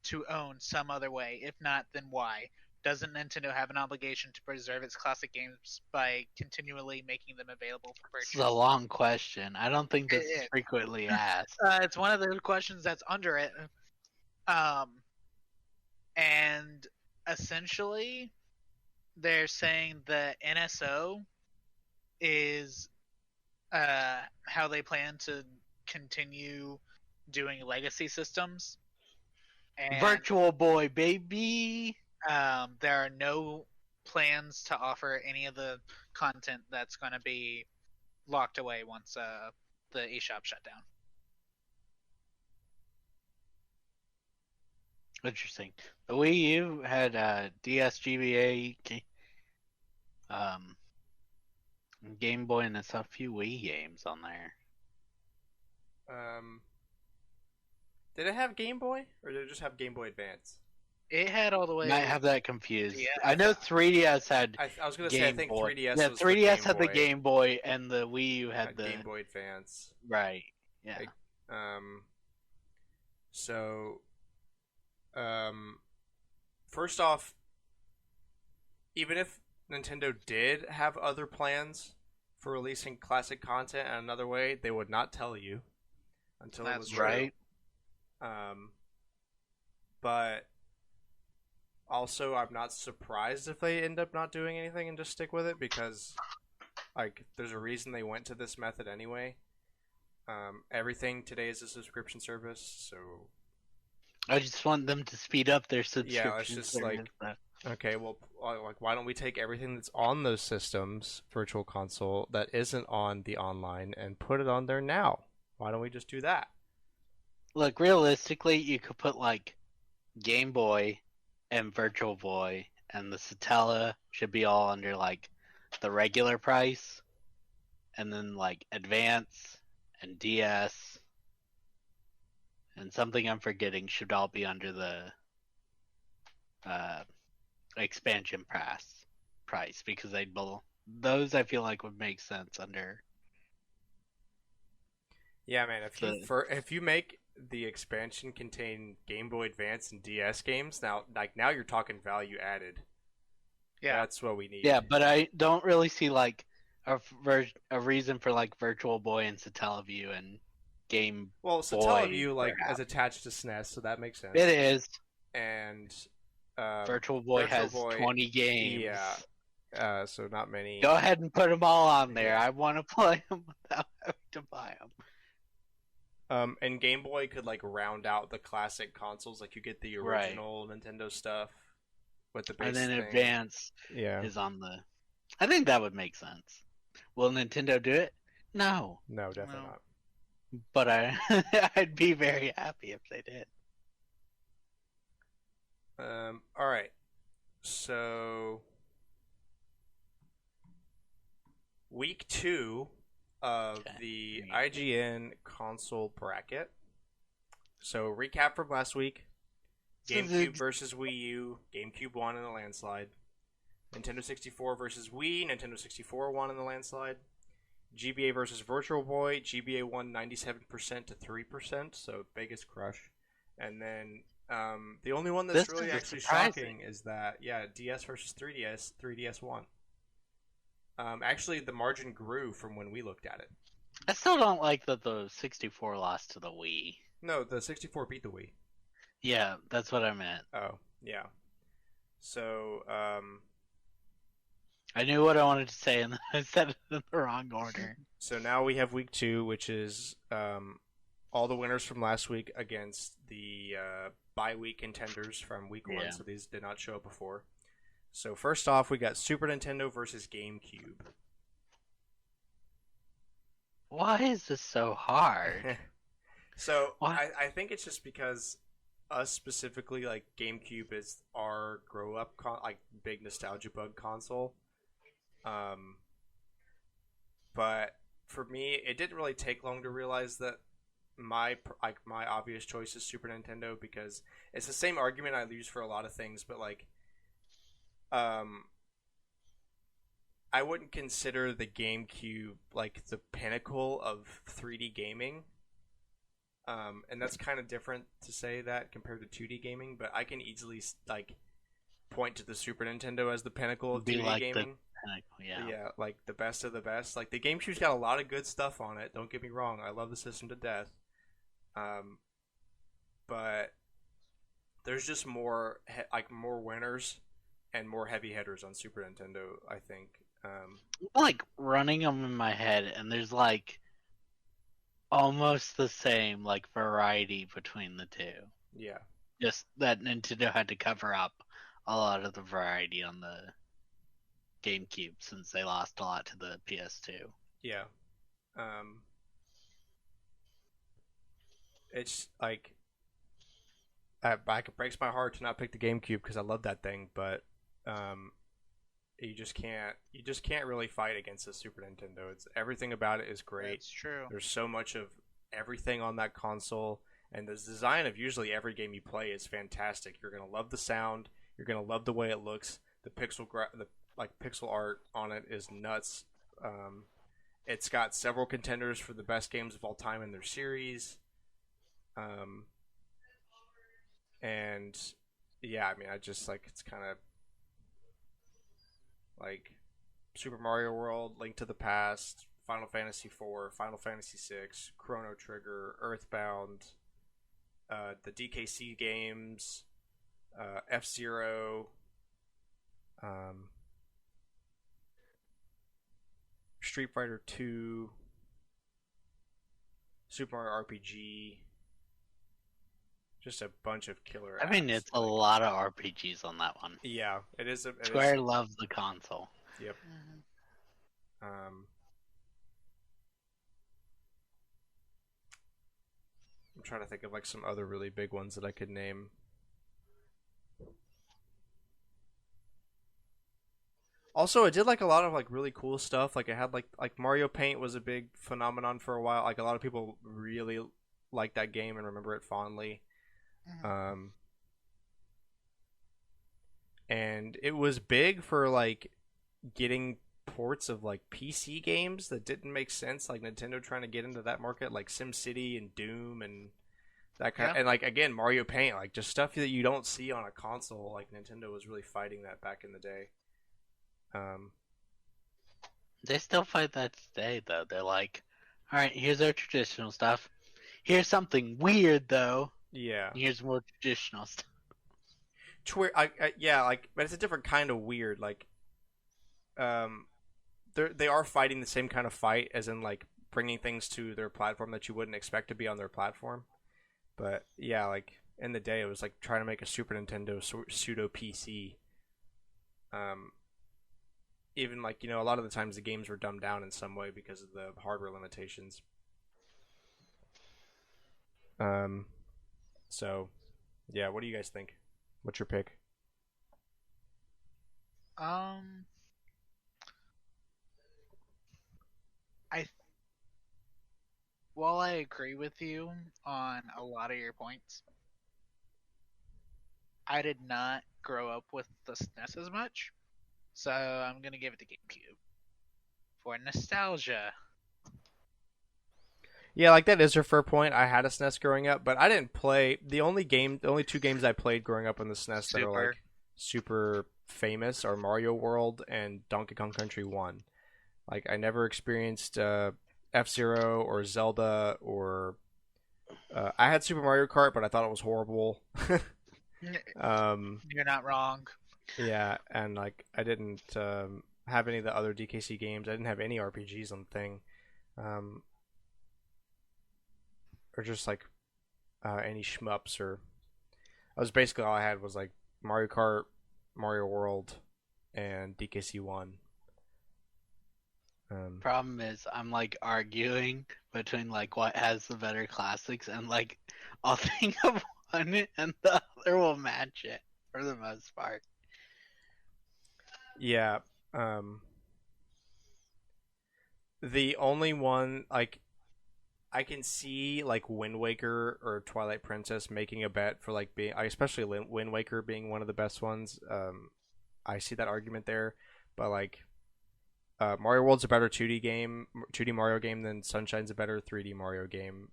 to own some other way? If not, then why? Doesn't Nintendo have an obligation to preserve its classic games by continually making them available for purchase? This is a long question. I don't think this is It- frequently asked. It's one of the questions that's under it. And essentially, they're saying the NSO is how they plan to continue doing legacy systems. And Virtual Boy, baby. there are no plans to offer any of the content that's going to be locked away once the eShop shut down. Interesting. The Wii U had DSGBA, Game Boy, and a few Wii games on there. Did it have Game Boy, or did it just have Game Boy Advance? It had all the way. Might have that confused. Yeah. I know 3DS had I was going to say, I think 3DS Yeah, was 3DS for had the Boy. Game Boy, and the Wii U had the Game Boy Advance. right. Yeah. Like, So, first off, even if Nintendo did have other plans for releasing classic content in another way, they would not tell you until it That's was true. Right? Um, but also, I'm not surprised if they end up not doing anything and just stick with it because, like, there's a reason they went to this method anyway. Everything today is a subscription service, so I just want them to speed up their yeah, it's subscription just service. okay, well, like, why don't we take everything that's on those systems, Virtual Console, that isn't on the online, and put it on there now? Why don't we just do that? Look, realistically, you could put like Game Boy and Virtual Boy, and the Satella should be all under like the regular price, and then like Advance and DS and something I'm forgetting should all be under the uh, expansion price because those I feel like would make sense under Yeah, man. the If you make the expansion contain Game Boy Advance and DS games, now you're talking value added. Yeah. That's what we need. yeah, but I don't really see like a reason for like Virtual Boy and Satellaview and Game Well, Boy. Satellaview like perhaps. is attached to SNES, so that makes sense. It is. And Virtual Boy Virtual has Boy- 20 games. yeah, so not many. Go ahead and put them all on there. I want to play them without having to buy them. And Game Boy could like round out the classic consoles, like you get the Right. original Nintendo stuff with the base And then thing. Advance Yeah. is on the. I think that would make sense. Will Nintendo do it? No, No, definitely No. not. but I'd be very happy if they did. All right. So week 2 of Okay. the IGN console bracket. So recap from last week: GameCube versus Wii U. GameCube won in a landslide. Nintendo 64 versus Wii. Nintendo 64 won in the landslide. GBA versus Virtual Boy. GBA won 97% to 3%, so biggest crush. And then the only one that's This really is actually surprising. shocking is that, yeah, DS versus 3DS. 3DS won. Actually, the margin grew from when we looked at it. I still don't like that the 64 lost to the Wii. No, the 64 beat the Wii. Yeah, that's what I meant. Oh, yeah. So, I knew what I wanted to say and then I said it in the wrong order. so now we have week 2, which is all the winners from last week against the bye-week contenders from week 1. Yeah. So these did not show up before. So first off, we got Super Nintendo versus GameCube. Why is this so hard? So Why? I think it's just because us specifically, like GameCube is our grow up like big nostalgia bug console. But for me, it didn't really take long to realize that my obvious choice is Super Nintendo because it's the same argument I use for a lot of things, but like I wouldn't consider the GameCube like the pinnacle of 3D gaming. And that's kind of different to say that compared to 2D gaming, but I can easily like point to the Super Nintendo as the pinnacle of Be 2D like the gaming. Yeah. Yeah, like the best of the best. Like the GameCube's got a lot of good stuff on it. Don't get me wrong. I love the system to death. But there's just more more winners and more heavy hitters on Super Nintendo, I think. I'm like running them in my head, and there's like almost the same like variety between the two. Yeah. Just that Nintendo had to cover up a lot of the variety on the GameCube since they lost a lot to the PS2. Yeah. It's like it breaks my heart to not pick the GameCube because I love that thing, but you just can't really fight against the Super Nintendo. It's everything about it is great. That's true. There's so much of everything on that console, and the design of usually every game you play is fantastic. You're gonna love the sound. You're gonna love the way it looks. The pixel art on it is nuts. It's got several contenders for the best games of all time in their series. And yeah, I mean, I just like it's kind of like Super Mario World, Link to the Past, Final Fantasy IV, Final Fantasy VI, Chrono Trigger, Earthbound, the DKC games, F-Zero, um, Street Fighter 2, Super Mario RPG. Just a bunch of killer I mean, apps. it's a lot of RPGs on that one. Yeah, it is. Square loves the console. Yep. Mhm. I'm trying to think of like some other really big ones that I could name. Also, it did like a lot of like really cool stuff. Like it had like Mario Paint was a big phenomenon for a while. Like a lot of people really like that game and remember it fondly. Mhm. And it was big for like getting ports of like PC games that didn't make sense. Like Nintendo trying to get into that market, like SimCity and Doom and that kind. Yeah. And like again, Mario Paint, like just stuff that you don't see on a console. Like Nintendo was really fighting that back in the day. They still fight that today, though. They're like, all right, here's our traditional stuff. Here's something weird, though. Yeah. Here's more traditional stuff. Yeah, like, but it's a different kind of weird. Like, they are fighting the same kind of fight, as in like bringing things to their platform that you wouldn't expect to be on their platform. But yeah, like in the day, it was like trying to make a Super Nintendo pseudo PC. Even like a lot of the times the games were dumbed down in some way because of the hardware limitations. So yeah, what do you guys think? What's your pick? Um, I While I agree with you on a lot of your points, I did not grow up with the SNES as much, so I'm gonna give it to GameCube for nostalgia. Yeah, like that is a fair point. I had a SNES growing up, but I didn't play the only two games I played growing up on the SNES that are like super famous are Mario World and Donkey Kong Country 1. Like I never experienced F-Zero or Zelda or I had Super Mario Kart, but I thought it was horrible. You're not wrong. Yeah, and like I didn't have any of the other DKC games. I didn't have any RPGs on the thing. Or just like any shmups, or I was basically all I had was like Mario Kart, Mario World, and DKC 1. Problem is, I'm like arguing between like what has the better classics, and like I'll think of one and the other will match it for the most part. Yeah, the only one like I can see like Wind Waker or Twilight Princess making a bet for like being, especially Wind Waker being one of the best ones. I see that argument there, but like Mario World's a better 2D Mario game than Sunshine's a better 3D Mario game.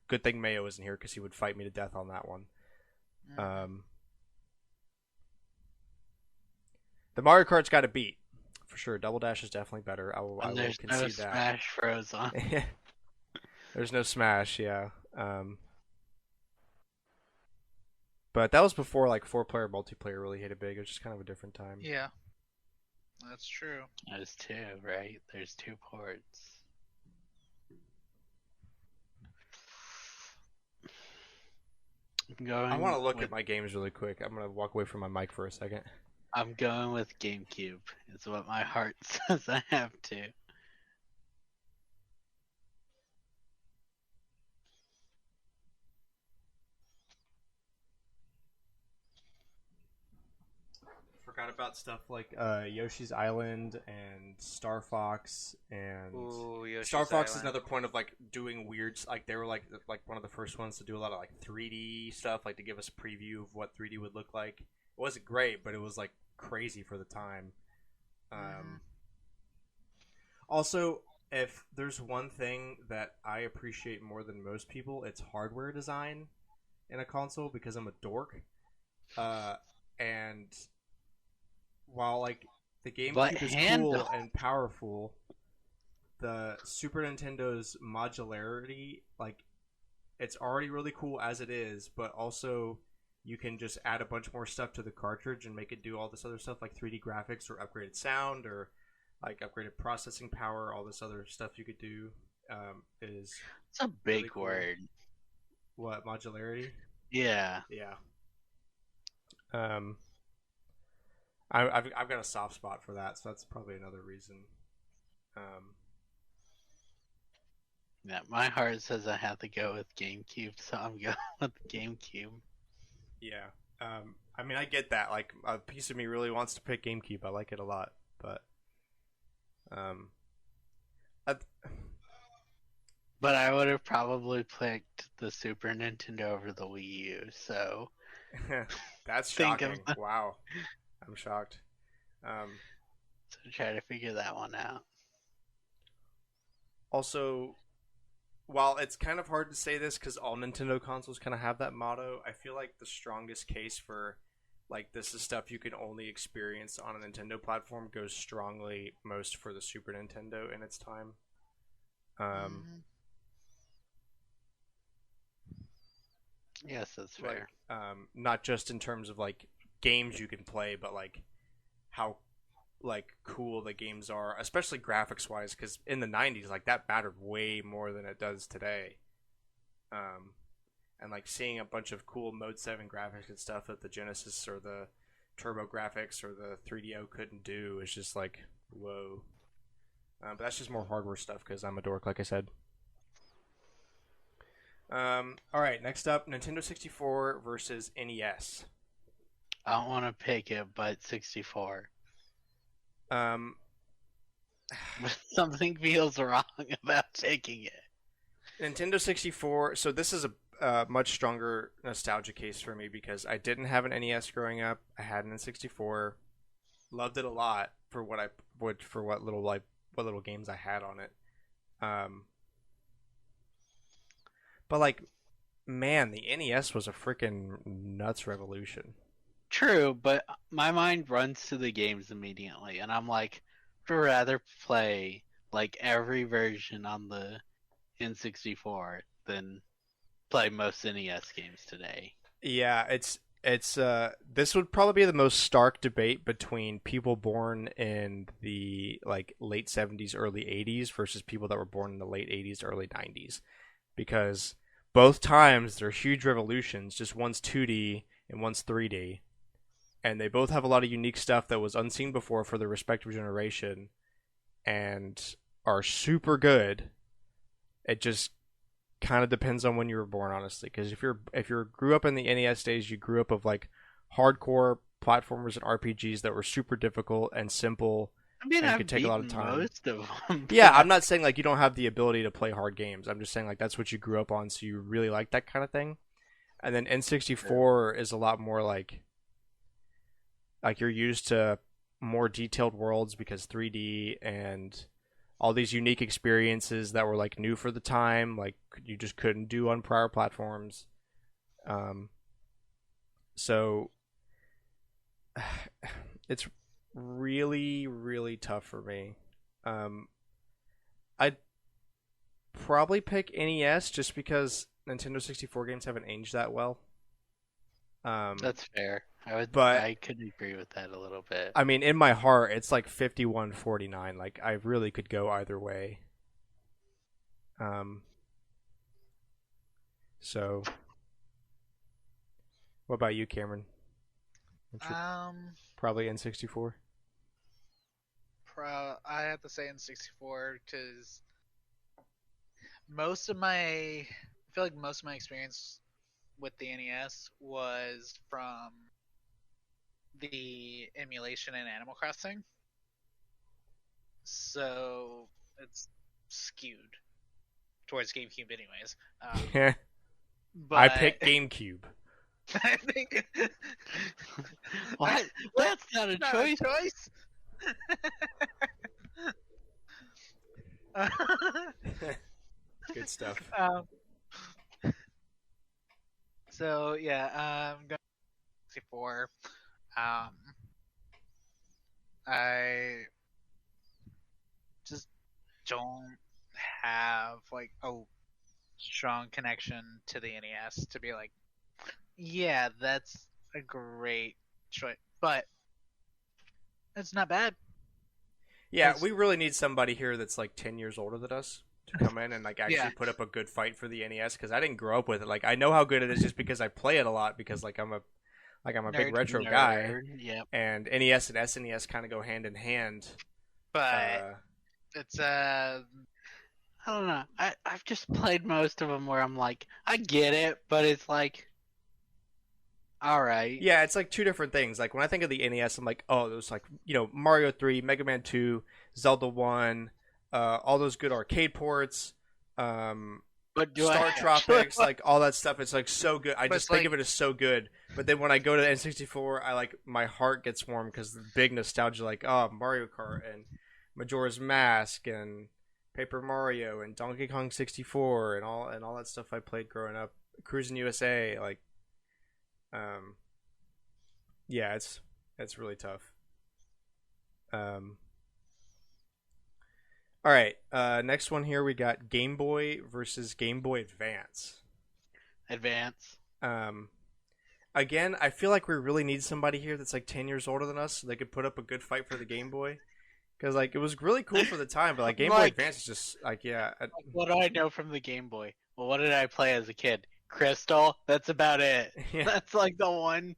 Good thing Mayo isn't here because he would fight me to death on that one. The Mario Kart's got to beat for sure. Double Dash is definitely better. I will There's no concede that. Smash Bros on. There's no Smash, yeah. But that was before like 4-player multiplayer really hit it big. It was just kind of a different time. Yeah, that's true. There's two, right? There's two ports. I want to look at my games really quick. I'm gonna walk away from my mic for a second. I'm going with GameCube. It's what my heart says I have to. Forgot about stuff like Yoshi's Island and Star Fox and Ooh, Yoshi's Star Fox is Island. another point of like doing weird, like they were like one of the first ones to do a lot of like 3D stuff, like to give us a preview of what 3D would look like. It wasn't great, but it was like crazy for the time. Also, if there's one thing that I appreciate more than most people, it's hardware design in a console because I'm a dork. And while like the But GameCube is handle. cool and powerful, the Super Nintendo's modularity, like it's already really cool as it is, but also you can just add a bunch more stuff to the cartridge and make it do all this other stuff like 3D graphics or upgraded sound or like upgraded processing power, all this other stuff you could do is It's a big really cool. word. What, modularity? Yeah. Yeah. I've got a soft spot for that, so that's probably another reason. Yeah, my heart says I have to go with GameCube, so I'm going with GameCube. Yeah. I mean, I get that. Like, a piece of me really wants to pick GameCube. I like it a lot, but But I would have probably picked the Super Nintendo over the Wii U, so that's Think shocking. of- Wow, I'm shocked. so try to figure that one out. Also, while it's kind of hard to say this because all Nintendo consoles kind of have that motto, I feel like the strongest case for like this is stuff you can only experience on a Nintendo platform goes strongly most for the Super Nintendo in its time. Yes, that's fair. Like, not just in terms of like games you can play, but like how like cool the games are, especially graphics wise, because in the 90s like that mattered way more than it does today. And like seeing a bunch of cool Mode 7 graphics and stuff that the Genesis or the Turbo Graphics or the 3DO couldn't do is just like whoa. But that's just more hardware stuff because I'm a dork, like I said. All right, next up, Nintendo 64 versus NES. I don't want to pick it, but 64. Something feels wrong about taking it. Nintendo 64. So this is a much stronger nostalgia case for me because I didn't have an NES growing up. I had an N64. Loved it a lot for what little games I had on it. But like, man, the NES was a freaking nuts revolution. True, but my mind runs to the games immediately, and I'm like, I'd rather play like every version on the N64 than play most NES games today. Yeah, it's this would probably be the most stark debate between people born in the like late 70s, early 80s versus people that were born in the late 80s, early 90s, because both times they're huge revolutions. Just one's 2D and one's 3D, and they both have a lot of unique stuff that was unseen before for their respective generation, and are super good. It just kind of depends on when you were born, honestly. Because if you grew up in the NES days, you grew up of like hardcore platformers and RPGs that were super difficult and simple. I mean, And I've could take a lot of beaten time. most of them. Yeah, I'm not saying like you don't have the ability to play hard games. I'm just saying like that's what you grew up on, so you really like that kind of thing. And then N64 is a lot more like you're used to more detailed worlds because 3D and all these unique experiences that were like new for the time, like you just couldn't do on prior platforms. So it's really, really tough for me. I'd probably pick NES just because Nintendo 64 games haven't aged that well. That's fair. But- I could agree with that a little bit. I mean, in my heart, it's like 51-49. Like, I really could go either way. So, what about you, Cameron? Probably N64. I have to say N64 because I feel like most of my experience with the NES was from the emulation in Animal Crossing. So it's skewed towards GameCube anyways. But I picked GameCube. I think What? That's not a Not choice. choice. Good stuff. um, so yeah, I'm going 64. I just don't have like a strong connection to the NES to be like, yeah, that's a great choice, but it's not bad. Yeah, It's, we really need somebody here that's like 10 years older than us to come in and like actually Yeah. put up a good fight for the NES because I didn't grow up with it. Like I know how good it is just because I play it a lot because I'm a big Nerd. retro guy, Yep. and NES and SNES kind of go hand in hand. but it's I don't know. I've just played most of them where I'm like, I get it, but it's like, all right. Yeah, it's like two different things. Like when I think of the NES, I'm like, oh, there's like Mario 3, Mega Man 2, Zelda 1, all those good arcade ports, But do Star I Tropics, like all that stuff. It's like so good. I But just it's think like- of it as so good. But then when I go to N64, I like my heart gets warm because the big nostalgia, like oh Mario Kart and Majora's Mask and Paper Mario and Donkey Kong 64 and all that stuff I played growing up. Cruising USA, like, yeah, it's really tough. All right, next one here we got Game Boy versus Game Boy Advance. advance? Again, I feel like we really need somebody here that's like 10 years older than us so they could put up a good fight for the Game Boy. Because like it was really cool for the time, but like Game Boy Like- Advance is just like What do I know from the Game Boy? Well, what did I play as a kid? Crystal. That's about it. yeah. That's like the one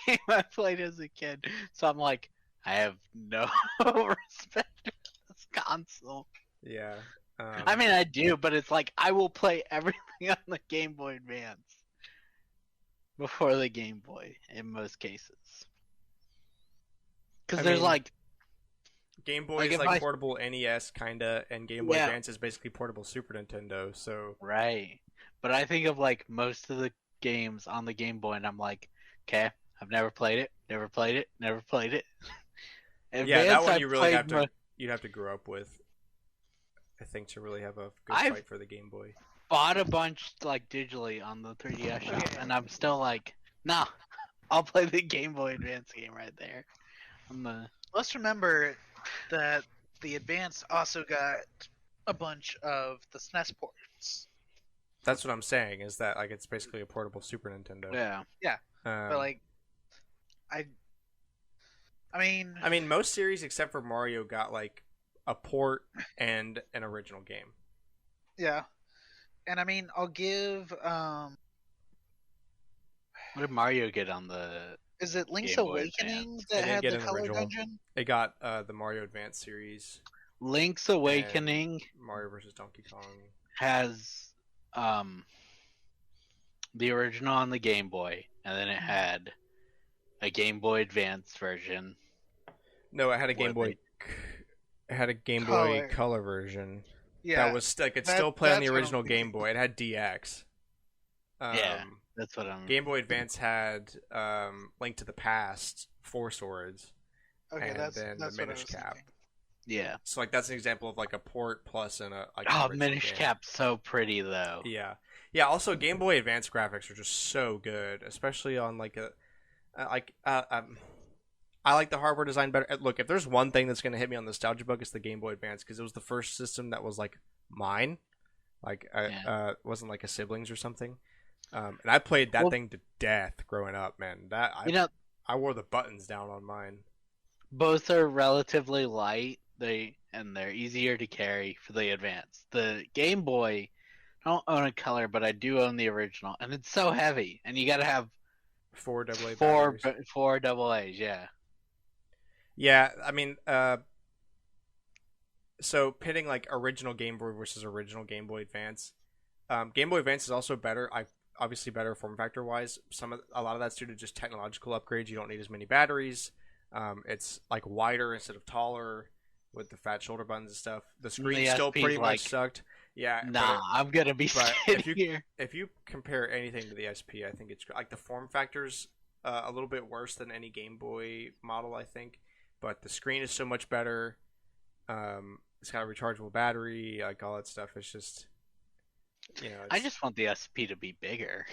game I played as a kid. So I'm like, I have no respect for this console. Yeah. I mean, I do, but it's like I will play everything on the Game Boy Advance before the Game Boy in most cases. Because I there's mean, like, Game Boy like, is if like I- portable NES kinda, and Game Boy Yeah. Advance is basically portable Super Nintendo. So right. But I think of like most of the games on the Game Boy, and I'm like, okay, I've never played it, never played it, never played it. yeah, that Advance, one I you really played have to mo- you'd have to grow up with, I think, to really have a good I've- fight for the Game Boy. bought a bunch like digitally on the 3DS shop, and I'm still like, nah, I'll play the Game Boy Advance game right there. I'm the let's remember that the Advance also got a bunch of the SNES ports. That's what I'm saying. Is that like it's basically a portable Super Nintendo? yeah. But like, I mean, I mean, most series except for Mario got like a port and an original game. yeah, and I mean, I'll give What did Mario get on the? is it Link's Game Boy Awakening Advance. It that didn't had get the an color original. dungeon? It got the Mario Advance series, Link's Awakening Mario vs. Donkey Kong. has the original on the Game Boy, and then it had a Game Boy Advance version. No, it had a Game Where Boy. It had a Game Color. Boy Color version. Yeah, That was like it that- still play on the that's what I'm original Game thinking. Boy. It had DX. Yeah. That's what I'm. Game Boy Advance had Link to the Past, Four Swords, okay, and that's then that's the what I Minish was Cap. thinking. Yeah. So like that's an example of like a port plus and a like. Oh, an original Minish game. Cap's so pretty though. Yeah, yeah. Also, Game Boy Advance graphics are just so good, especially on like a I like the hardware design better. Look, if there's one thing that's gonna hit me on the nostalgia bug, it's the Game Boy Advance because it was the first system that was like mine. Like Yeah. wasn't like a siblings or something. And I played that Well- thing to death growing up, man. You know, I wore the buttons down on mine. both are relatively light. They're easier to carry for the Advance. The Game Boy, I don't own a color, but I do own the original, and it's so heavy. And you got to have Four AA four batteries. four double A's. Yeah. Yeah, I mean, so pitting like original Game Boy versus original Game Boy Advance. Game Boy Advance is also better. Obviously better form factor wise. A lot of that's due to just technological upgrades. You don't need as many batteries. It's like wider instead of taller with the fat shoulder buttons and stuff. The screen still SP's pretty like, much sucked. Yeah, Nah, I'm gonna be but sitting here. if you compare anything to the SP, I think it's like the form factor's a little bit worse than any Game Boy model, I think. But the screen is so much better. it's got a rechargeable battery, like all that stuff. It's just, I just want the SP to be bigger.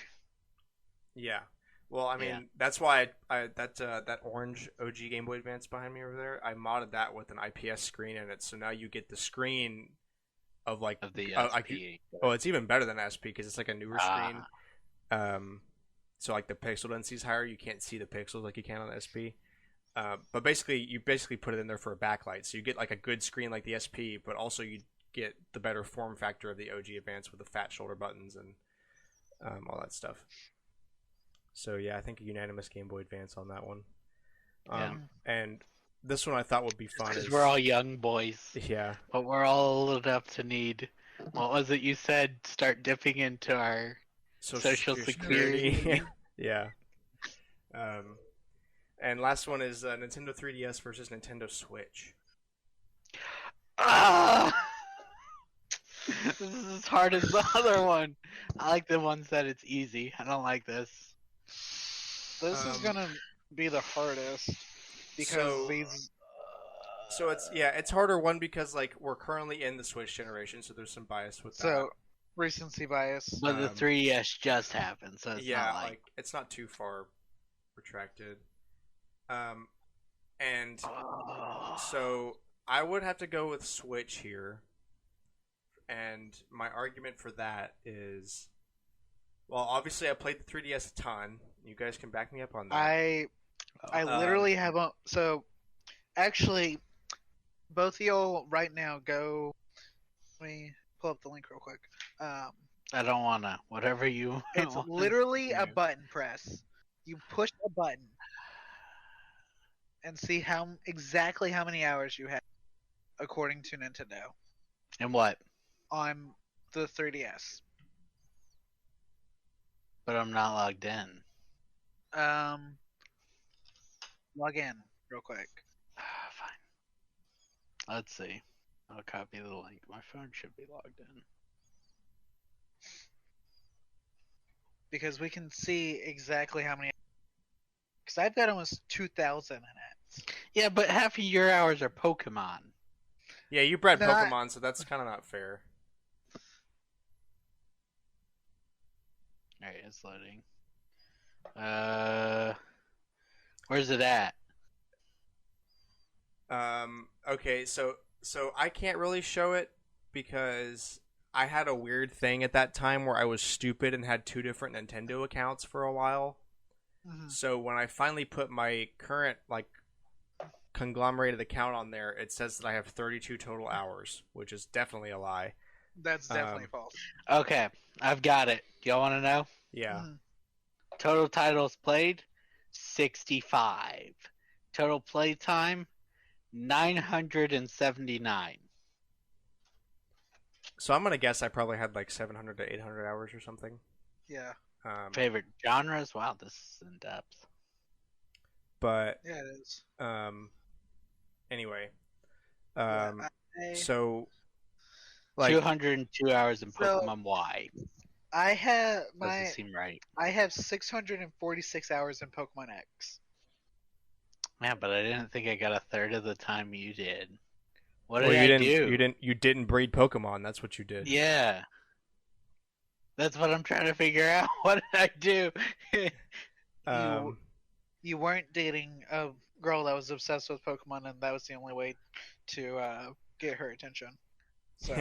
yeah. Well, I mean, Yeah. that's why that orange OG Game Boy Advance behind me over there, I modded that with an IPS screen in it, so now you get the screen of like Of the like, oh, it's even better than SP because it's like a newer screen. So like the pixel density is higher. You can't see the pixels like you can on the SP. But basically, you put it in there for a backlight, so you get like a good screen like the SP, but also you get the better form factor of the OG Advance with the fat shoulder buttons and all that stuff. So yeah, I think a unanimous Game Boy Advance on that one. And this one I thought would be fun Because is we're all young boys. yeah. But we're all old enough to need. What was it you said? Start dipping into our Social Security. Yeah. And last one is Nintendo 3DS versus Nintendo Switch. Ah! This is as hard as the other one. I like the ones that it's easy. I don't like this. This is gonna be the hardest because these. So it's harder one because like we're currently in the Switch generation, so there's some bias with that. So recency bias. But the 3DS just happened, so it's not like it's not too far retracted. And so I would have to go with Switch here. And my argument for that is, well, obviously I played the 3DS a ton. You guys can back me up on that. I literally have a so actually both of y'all right now go. Let me pull up the link real quick. I don't wanna. Whatever you. It's literally a button press. You push a button and see exactly how many hours you have, according to Nintendo, And what? on the 3DS. But I'm not logged in. Log in real quick. Fine. Let's see. I'll copy the link. My phone should be logged in. Because we can see exactly how many. Because I've got almost 2,000 in it. Yeah, but half of your hours are Pokemon. Yeah, you bred No, Pokemon, so that's kind of not fair. Alright, it's loading. Where's it at? Okay, so I can't really show it because I had a weird thing at that time where I was stupid and had 2 different Nintendo accounts for a while. Mm-hmm. So when I finally put my current like conglomerated account on there, it says that I have 32 total hours, which is definitely a lie. That's definitely false. Okay, I've got it. Y'all want to know? Yeah. Mhm. Total titles played, 65. Total play time, 979. So I'm gonna guess I probably had like 700 to 800 hours or something. Yeah. Favorite genres? Wow, this is in depth. But Yeah, it is. anyway, I- so like 202 hours in So- Pokemon Y. I have Doesn't seem right. I have 646 hours in Pokemon X. Man, but I didn't think I got a third of the time you did. What well, did you I didn't do? you didn't breed Pokemon. That's what you did. Yeah. That's what I'm trying to figure out. What did I do? You weren't dating a girl that was obsessed with Pokemon, and that was the only way to get her attention. So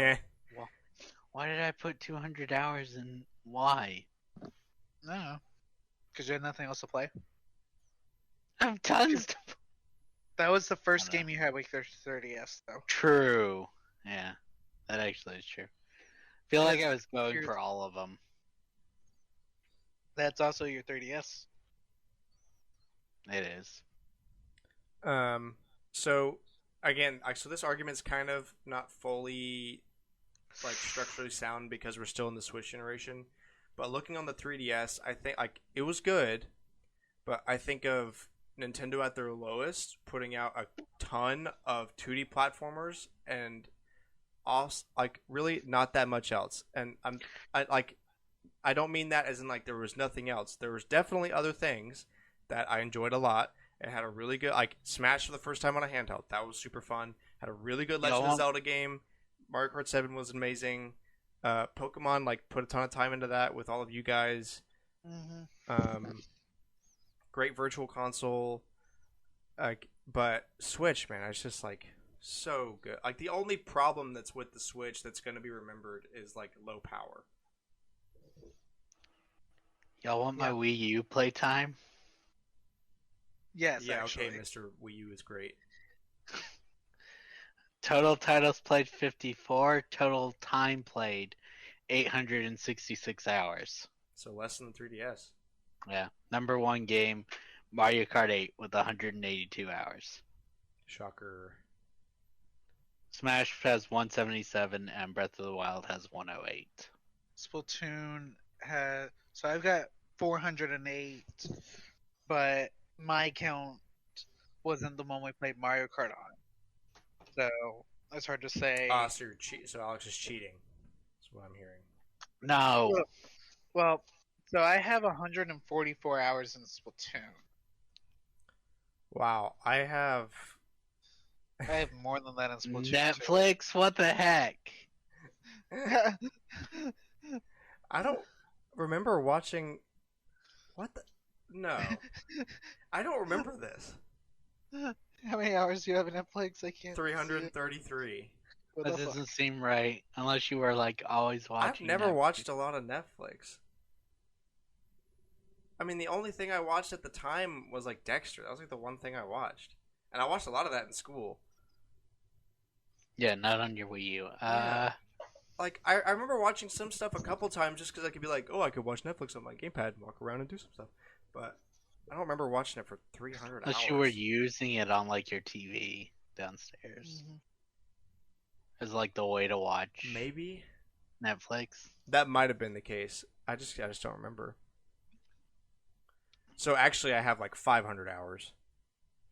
Why did I put 200 hours in Y? no, because you had nothing else to play. I have tons. That was the first I know. game you had with your 30S, though. True. Yeah, that actually is true. Feel like I was going Here's- for all of them. That's also your 30S. It is. So again, so this argument's kind of not fully like structurally sound because we're still in the Switch generation. But looking on the 3DS, I think like it was good, but I think of Nintendo at their lowest, putting out a ton of 2D platformers and also like really not that much else. And I don't mean that as in like there was nothing else. There was definitely other things that I enjoyed a lot. It had a really good like Smash for the first time on a handheld. That was super fun. Had a really good Yeah, Legend well- of Zelda game. Mario Kart 7 was amazing. Pokemon, like, put a ton of time into that with all of you guys. Great Virtual Console. But Switch, man, it's just like so good. Like the only problem that's with the Switch that's going to be remembered is like low power. Y'all want my Yeah. Wii U playtime? Yes, Yeah, actually. okay, Mr. Wii U is great. Total titles played 54. Total time played 866 hours. So less than the 3DS. Yeah. Number one game, Mario Kart 8 with 182 hours. Shocker. Smash has 177 and Breath of the Wild has 108. Splatoon has. So I've got 408, but my count wasn't the one we played Mario Kart on. So it's hard to say. So so Alex is cheating. That's what I'm hearing. No. Well, so I have 144 hours in Splatoon. Wow, I have. I have more than that in Splatoon. Netflix? What the heck? I don't remember watching. What the? No, I don't remember this. How many hours do you have in Netflix? I can't. 333. What That the fuck? doesn't seem right. Unless you were like always I've watching. never Netflix. watched a lot of Netflix. I mean, the only thing I watched at the time was like Dexter. That was like the one thing I watched, and I watched a lot of that in school. Yeah, not on your Wii U. Yeah. Like I remember watching some stuff a couple times just because I could be like, oh, I could watch Netflix on my gamepad and walk around and do some stuff. But I don't remember watching it for 300 Unless hours. you were using it on like your TV downstairs Mhm. as like the way to watch Maybe Netflix. that might have been the case. I just don't remember. So actually, I have like 500 hours,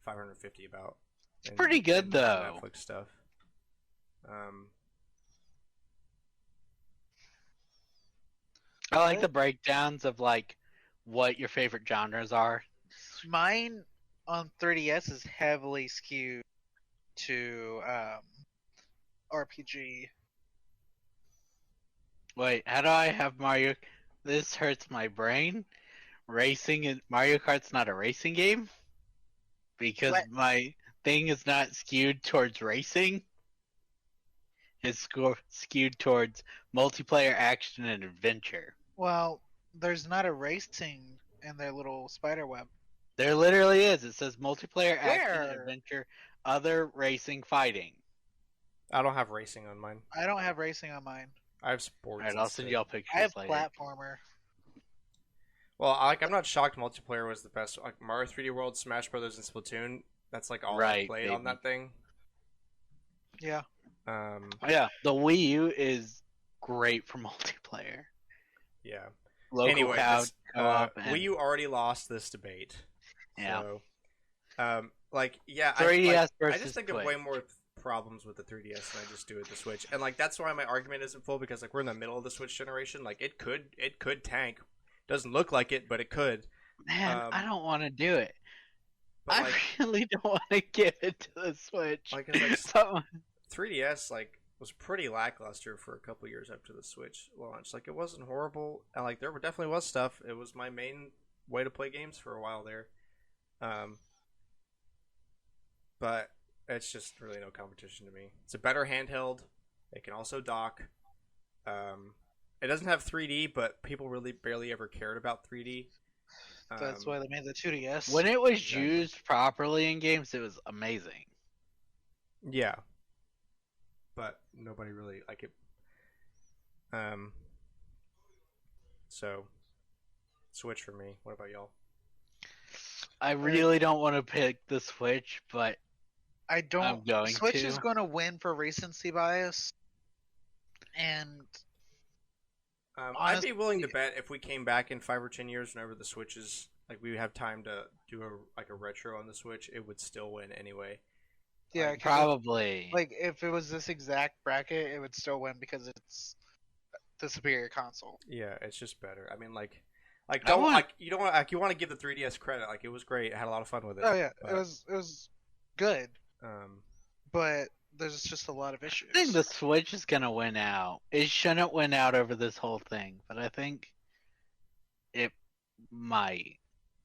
550 about. It's pretty good, though. Netflix stuff. I like the breakdowns of like what your favorite genres are. Mine on 3DS is heavily skewed to RPG. Wait, how do I have Mario? This hurts my brain. Racing and Mario Kart's not a racing game because What? my thing is not skewed towards racing. It's skewed towards multiplayer action and adventure. Well, there's not a racing in their little spider web. There literally is. It says multiplayer action Where? adventure, other racing fighting. I don't have racing on mine. I don't have racing on mine. I have sports. Alright, I'll send instead. y'all pictures I have later. platformer. Well, I'm not shocked multiplayer was the best. Like Mario 3D World, Smash Brothers, and Splatoon. That's like all I Right, played on baby. that thing. Yeah. Yeah, the Wii U is great for multiplayer. Yeah. Local Anyway, crowd co-op and Wii U already lost this debate. Yeah. So, yeah, 3DS I versus just think of way Switch. more problems with the 3DS than I just do with the Switch, and like that's why my argument isn't full because like we're in the middle of the Switch generation. Like it could tank. Doesn't look like it, but it could. Man, I don't want to do it. But I like really don't want to give it to the Switch. Like, it's like- So- 3DS like was pretty lackluster for a couple years after the Switch launch. Like it wasn't horrible, and like there definitely was stuff. It was my main way to play games for a while there. But it's just really no competition to me. It's a better handheld. It can also dock. It doesn't have 3D, but people really barely ever cared about 3D. That's why they made the 2DS. when it was Exactly. used properly in games, it was amazing. Yeah. But nobody really like it. So Switch for me. What about y'all? I really don't want to pick the Switch, but I don't. I'm going Switch to. is going to win for recency bias, and I'd be willing to bet if we came back in 5 or 10 years, whenever the Switch is like we would have time to do a retro on the Switch, it would still win anyway. yeah, Like, 'cause probably. like if it was this exact bracket, it would still win because it's the superior console. Yeah, it's just better. I mean, like I don't want- like you don't want like you want to give the 3DS credit. Like it was great. I had a lot of fun with it. Oh yeah, but, it was good, Um, but there's just a lot of issues. I think the Switch is gonna win out. It shouldn't win out over this whole thing, but I think it might.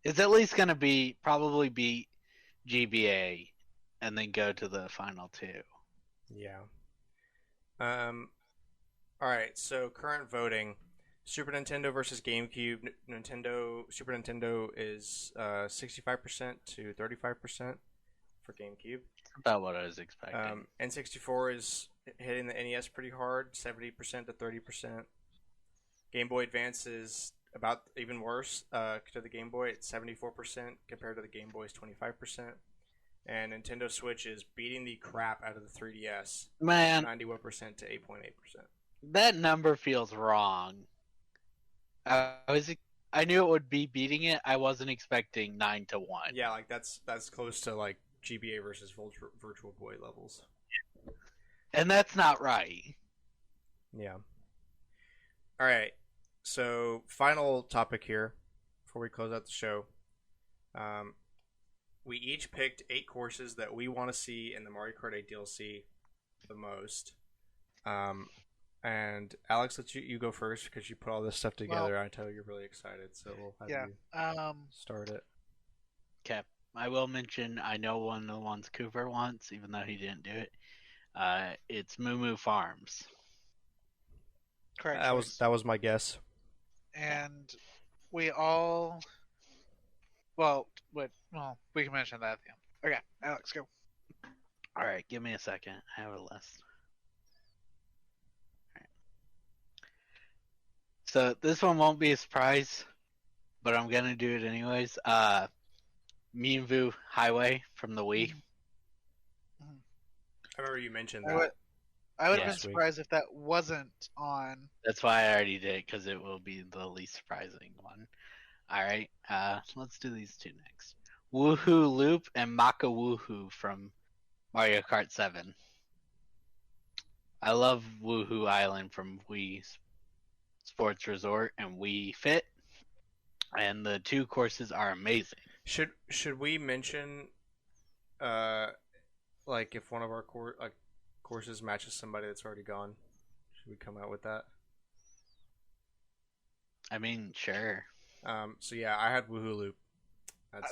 It's at least gonna probably beat GBA, and then go to the final two. Yeah. All right. So current voting: Super Nintendo versus GameCube. Super Nintendo is 65% to 35% for GameCube. About what I was expecting. N64 is hitting the NES pretty hard, 70% to 30%. Game Boy Advance is about even worse to the Game Boy. It's 74% compared to the Game Boy's 25%. And Nintendo Switch is beating the crap out of the 3DS, Man, 91% to 8.8%. that number feels wrong. I knew it would be beating it. I wasn't expecting 9-1. Yeah, like that's close to like GBA versus Virtual Boy levels. And that's not right. Yeah. All right. So final topic here before we close out the show. We each picked 8 courses that we want to see in the Mario Kart 8 DLC the most. And Alex, let you go first because you put all this stuff together. I tell you, you're really excited, so we'll have you start it. Okay. I will mention I know one of the ones Cooper wants, even though he didn't do it. It's Moo Moo Farms. Correct. That was my guess. And we all. Well, we can mention that at the end. Okay, Alex, go. All right, give me a second. I have a list. All right. So this one won't be a surprise, but I'm gonna do it anyways. Mienvu Highway from the Wii. I remember you mentioned that. I would have Yeah. been surprised if that wasn't on. That's why I already did, because it will be the least surprising one. All right, let's do these two next. Woohoo Loop and Maka Woohoo from Mario Kart 7. I love Woohoo Island from Wii Sports Resort and Wii Fit, and the two courses are amazing. Should we mention, like if one of our courses matches somebody that's already gone? Should we come out with that? I mean, sure. So yeah, I had Woohoo Loop.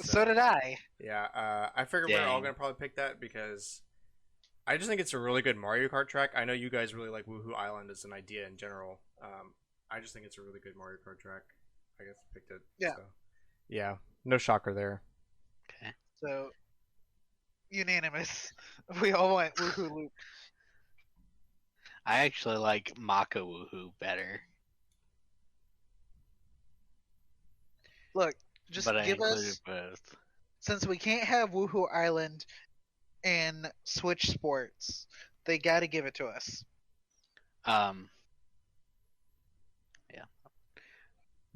So did I. Yeah, I figured we're all gonna probably pick that because I just think it's a really good Mario Kart track. I know you guys really like Woohoo Island as an idea in general. I just think it's a really good Mario Kart track. I guess I picked it. Yeah. So. Yeah. No shocker there. Okay. So unanimous. We all went Woohoo Loop. I actually like Maka Woohoo better. Look, just but I give included us, both. since we can't have Woohoo Island in Switch Sports, they got to give it to us. Yeah.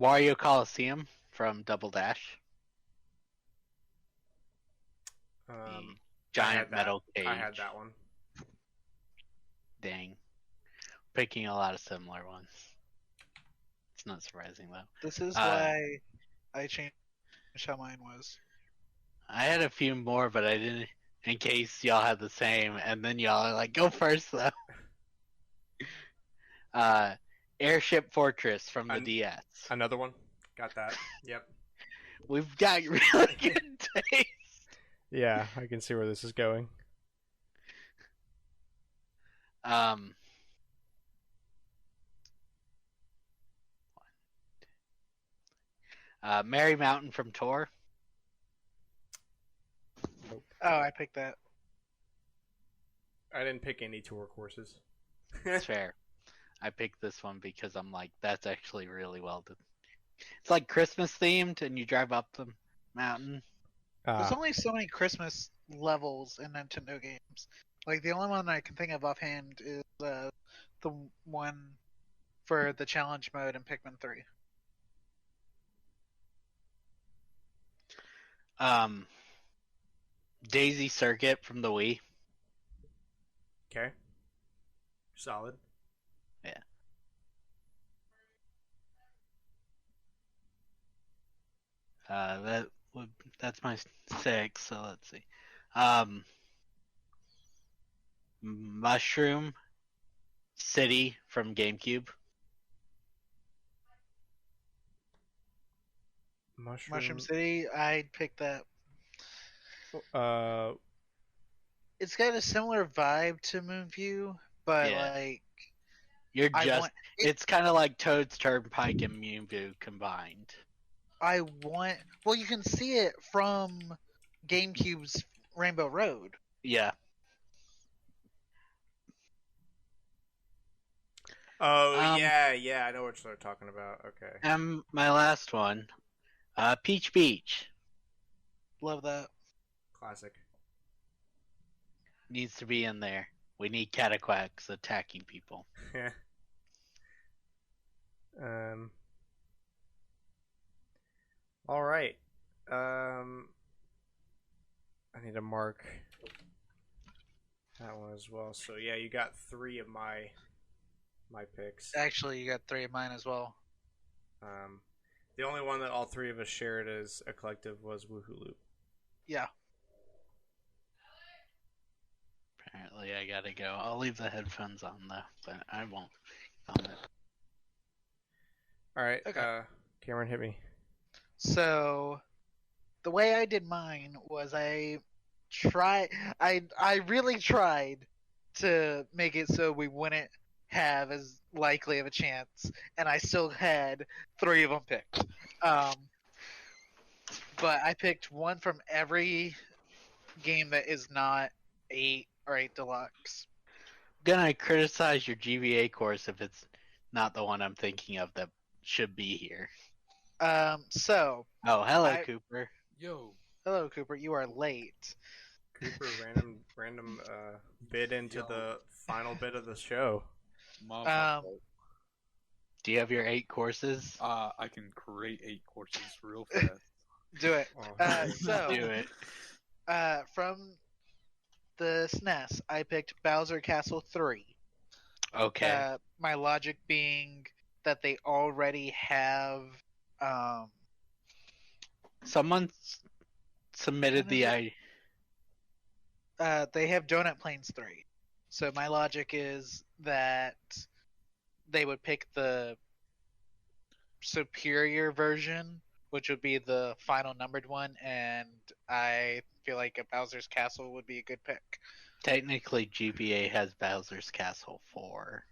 Wario Coliseum from Double Dash. The giant metal cage. I had that one. Dang. Picking a lot of similar ones. It's not surprising though. This is why I changed how mine was. I had a few more, but I didn't, in case y'all had the same, and then y'all are like, go first though. Airship Fortress from the DS. Another one. Got that. Yep. We've got really good taste. Yeah, I can see where this is going. Merry Mountain from Tor. Oh, I picked that. I didn't pick any tour courses. It's fair. I picked this one because I'm like, that's actually really well done. It's like Christmas themed, and you drive up the mountain. There's only so many Christmas levels in Nintendo games. Like the only one I can think of offhand is the one for the challenge mode in Pikmin 3. Daisy Circuit from the Wii. Okay. Solid. Yeah. That's my 6. So let's see. Mushroom City from GameCube. Mushroom City, I'd pick that. Uh, It's got a similar vibe to Moonview, but Yeah. like You're I just want it's kind of like Toad's Turnpike and Moonview combined. well, you can see it from GameCube's Rainbow Road. Yeah. oh Um, yeah, I know what you're talking about. Okay. And my last one, Peach Beach Love that. Classic. needs to be in there. We need Cataquacks attacking people. Yeah. All right. I need to mark that one as well. So yeah, you got 3 of my picks. Actually, you got 3 of mine as well. The only one that all 3 of us shared as a collective was Woohoo Loop. Yeah. Apparently, I gotta go. I'll leave the headphones on though, but I won't. All right. Okay. Cameron, hit me. So the way I did mine was I really tried to make it so we wouldn't have as likely of a chance, and I still had 3 of them picked. But I picked one from every game that is not 8 or 8 Deluxe. I'm gonna criticize your GBA course if it's not the one I'm thinking of that should be here. So Oh, hello, Cooper. Yo. hello, Cooper. You are late. Cooper, random bid into Yo. the final bit of the show. My fault. Do you have your 8 courses? I can create 8 courses real fast. Do it. Oh, So Do it. from the SNES, I picked Bowser Castle 3. Okay. My logic being that they already have. Someone submitted the idea. They have Donut Plains 3. So my logic is that they would pick the superior version, which would be the final numbered one, and I feel like a Bowser's Castle would be a good pick. Technically, GBA has Bowser's Castle 4.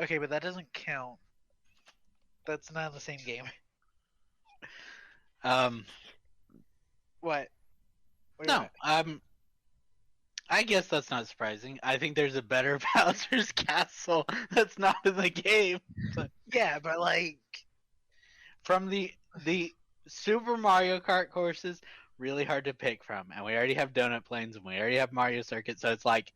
Okay, but that doesn't count. That's not the same game. What? Wait, No. what? I guess that's not surprising. I think there's a better Bowser's Castle that's not in the game. Yeah, but like, From the Super Mario Kart courses, really hard to pick from, and we already have Donut Plains and we already have Mario Circuit, so it's like,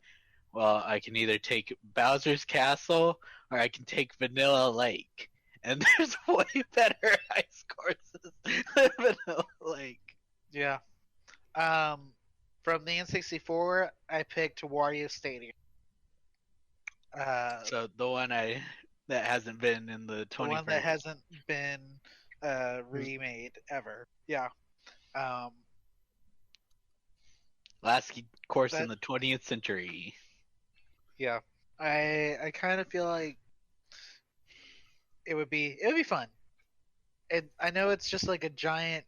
well, I can either take Bowser's Castle or I can take Vanilla Lake, and there's way better ice courses than Vanilla Lake. yeah. From the N64, I picked Wario Stadium. So the one that hasn't been in the The 21st. one that hasn't been remade ever. Yeah. Last course That- in the 20th century. Yeah. I kind of feel like it would be fun. I know it's just like a giant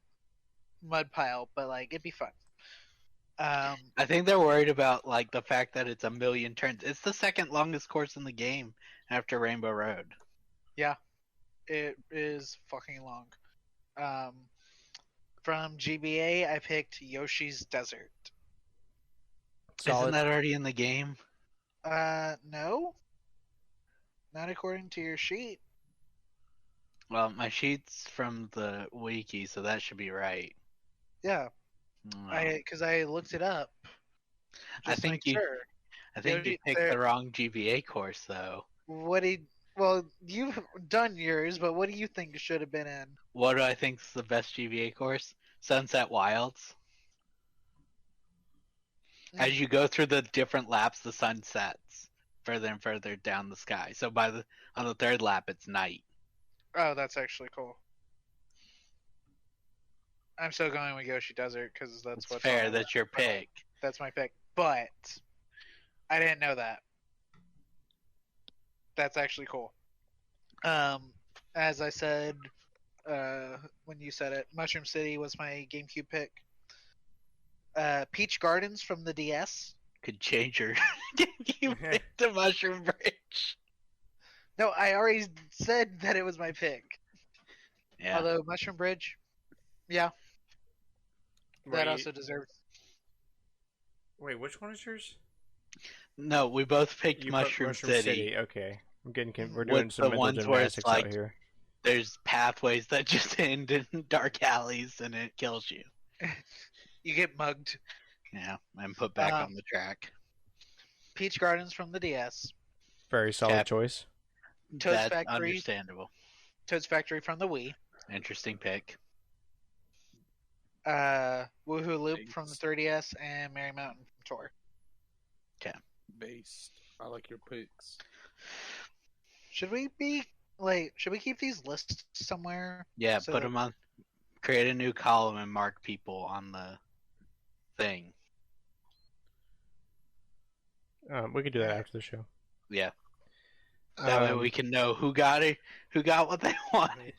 mud pile, but like it'd be fun. I think they're worried about like the fact that it's a million turns. It's the second longest course in the game after Rainbow Road. It is fucking long. From GBA, I picked Yoshi's Desert. Isn't that already in the game? No, not according to your sheet. Well, my sheet's from the wiki, so that should be right. Yeah, No. because I looked it up. I Just to think make sure. I think you Yoshi- picked the wrong GBA course, though. Well, you've done yours, but what do you think should have been in? What do I think's the best GBA course? Sunset Wilds. As you go through the different laps, the sun sets further and further down the sky. So on the 3rd lap, it's night. Oh, that's actually cool. I'm still going with Yoshi Desert because that's It's what's fair. on That's your pick. That's my pick. But I didn't know that. That's actually cool. As I said, when you said it, Mushroom City was my GameCube pick. Peach Gardens from the DS. Could change your you picked the Mushroom Bridge. No, I already said that it was my pick. Yeah. Although Mushroom Bridge, yeah, that Wait, also deserves. wait, which one is yours? No, we both picked You Mushroom, put Mushroom City. Okay, I'm getting. We're With doing some the mental ones where it's gymnastics like- out here. There's pathways that just end in dark alleys and it kills you. You get mugged. Yeah, and put back Um, on the track. Peach Gardens from the DS. Very solid Cap. choice. Toad's That's Factory. understandable. Toad's Factory from the Wii. Interesting pick. Woohoo Loop from the Thanks. 3DS and Merry Mountain from Tour. Based. I like your picks. Should we keep these lists somewhere? Yeah, So put that- them on. Create a new column and mark people on the thing. We could do that after the show. Yeah, that way we can know who got it, who got what they wanted.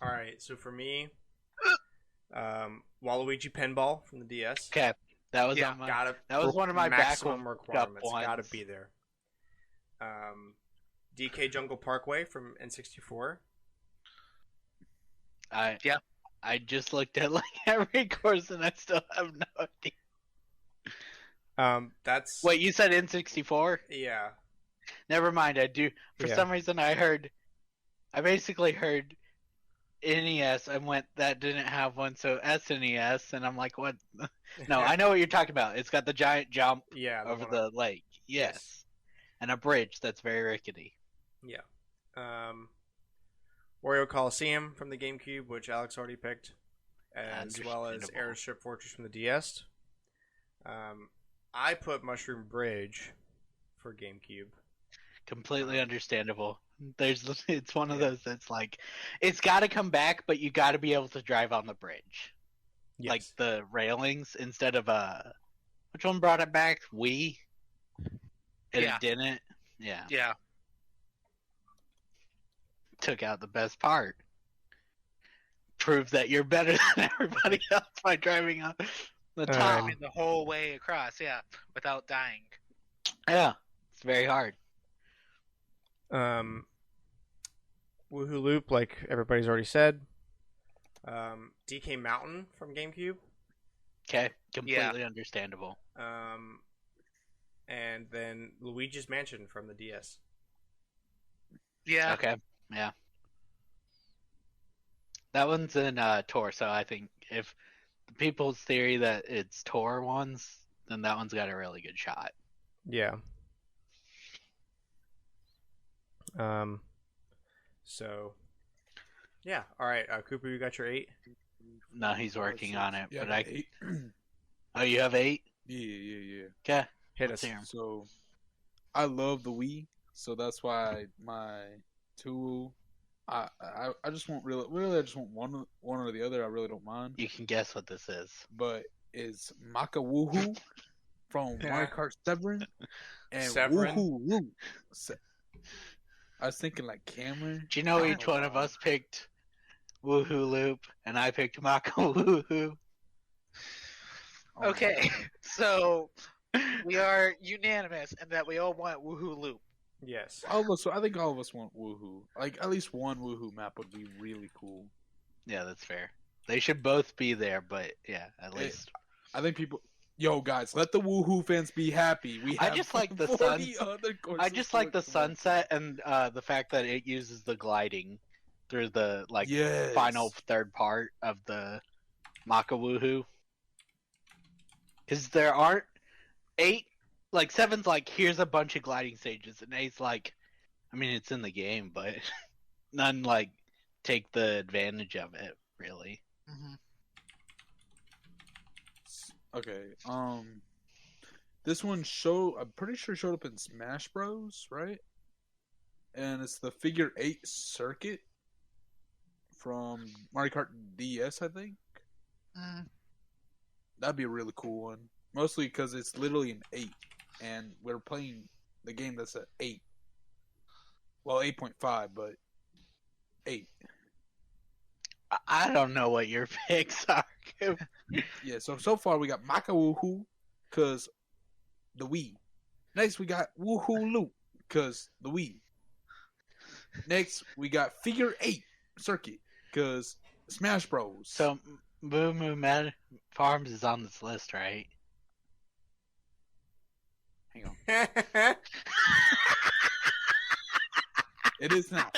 All right, so for me, Waluigi Pinball from the DS. Okay, that was Yeah, on my. Gotta That was one of my maximum backup requirements. ones. Gotta be there. DK Jungle Parkway from N64. I just looked at like every course and I still have no idea. That's Wait, you said N64? yeah. Never mind. I do. For Yeah. some reason, I basically heard NES and went, that didn't have one, so SNES, and I'm like, what? No, I know what you're talking about. It's got the giant jump yeah over one the lake. Yes. And a bridge that's very rickety. Yeah. Wario Coliseum from the GameCube, which Alex already picked, as well as Understandable. Airship Fortress from the DS. I put Mushroom Bridge for GameCube. Completely understandable. It's one of Yeah. those that's like, it's got to come back, but you got to be able to drive on the bridge. Yes. Like the railings instead of which one brought it back? Wii? And Yeah. it didn't? Yeah. Yeah. Took out the best part. Prove that you're better than everybody else by driving on the top. I mean, the whole way across, yeah, without dying. Yeah. It's very hard. Woohoo Loop, like everybody's already said. DK Mountain from GameCube. Okay. Completely understandable. And then Luigi's Mansion from the DS. Yeah. Okay. Yeah. That one's in Tor, so I think if the people's theory that it's Tor ones, then that one's got a really good shot. Yeah. So, yeah. All right, Cooper, you got your 8. No, he's working on it. Yeah, But I I got 8. Oh, you have 8? Yeah. Okay. Hit Let's us. hear 'em. So, I love the Wii, so that's why my 2. I just want really I just want one or the other. I really don't mind. You can guess what this is. But it's Maka Woohoo from Mario Kart 7 and Severin? Woohoo Loop. I was thinking like Cameron. Do you know I each don't one of know. us picked Woohoo Loop, and I picked Maka Woohoo? Oh my Okay, God. so we are unanimous in that we all want Woohoo Loop. Yes. All of us, I think all of us want Woohoo. Like at least one Woohoo map would be really cool. Yeah, that's fair. They should both be there, but yeah, at Hey, least. I think people. Yo, guys, let the Woohoo fans be happy. We I have just like the 40 suns- other courses I just to like the look for. sunset and the fact that it uses the gliding through the Yes. final third part of the Maka Woohoo. Because there aren't 8, 7's like, here's a bunch of gliding stages, and 8's like, I mean, it's in the game, but none take the advantage of it, really. Mm-hmm. Okay. This one I'm pretty sure showed up in Smash Bros. Right? And it's the Figure 8 circuit from Mario Kart DS, I think. That'd be a really cool one. Mostly because it's literally an 8, and we're playing the game that's at 8. Well, 8.5, but 8. I don't know what your picks are. Yeah, so far we got Maka Woohoo, because the Wii. Next we got Woohoo Loop, because the Wii. Next we got Figure 8 Circuit, because Smash Bros. So, Moo Moo Mad Farms is on this list, right? Hang on. It is now.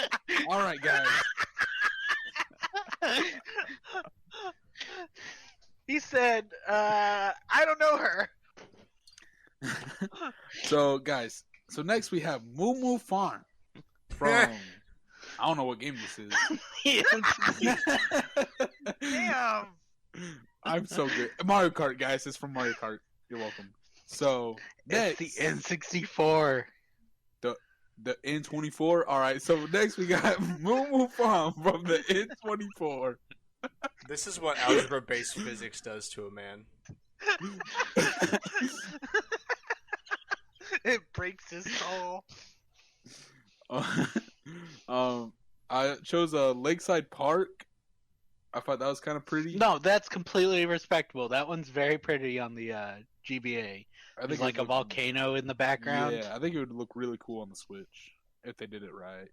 All right, guys. He said, I don't know her. So, guys, next we have Moo Moo Farm from, I don't know what game this is. Damn. I'm so good. Mario Kart, guys. It's from Mario Kart. You're welcome. So, next, It's the N64. the N24. All right, so next we got Moo Moo Farm from the N24. This is what algebra-based physics does to a man. It breaks his soul. I chose a Lakeside Park. I thought that was kind of pretty. No, that's completely respectable. That one's very pretty on the GBA. I There's it like a looked- volcano in the background. Yeah, I think it would look really cool on the Switch if they did it right.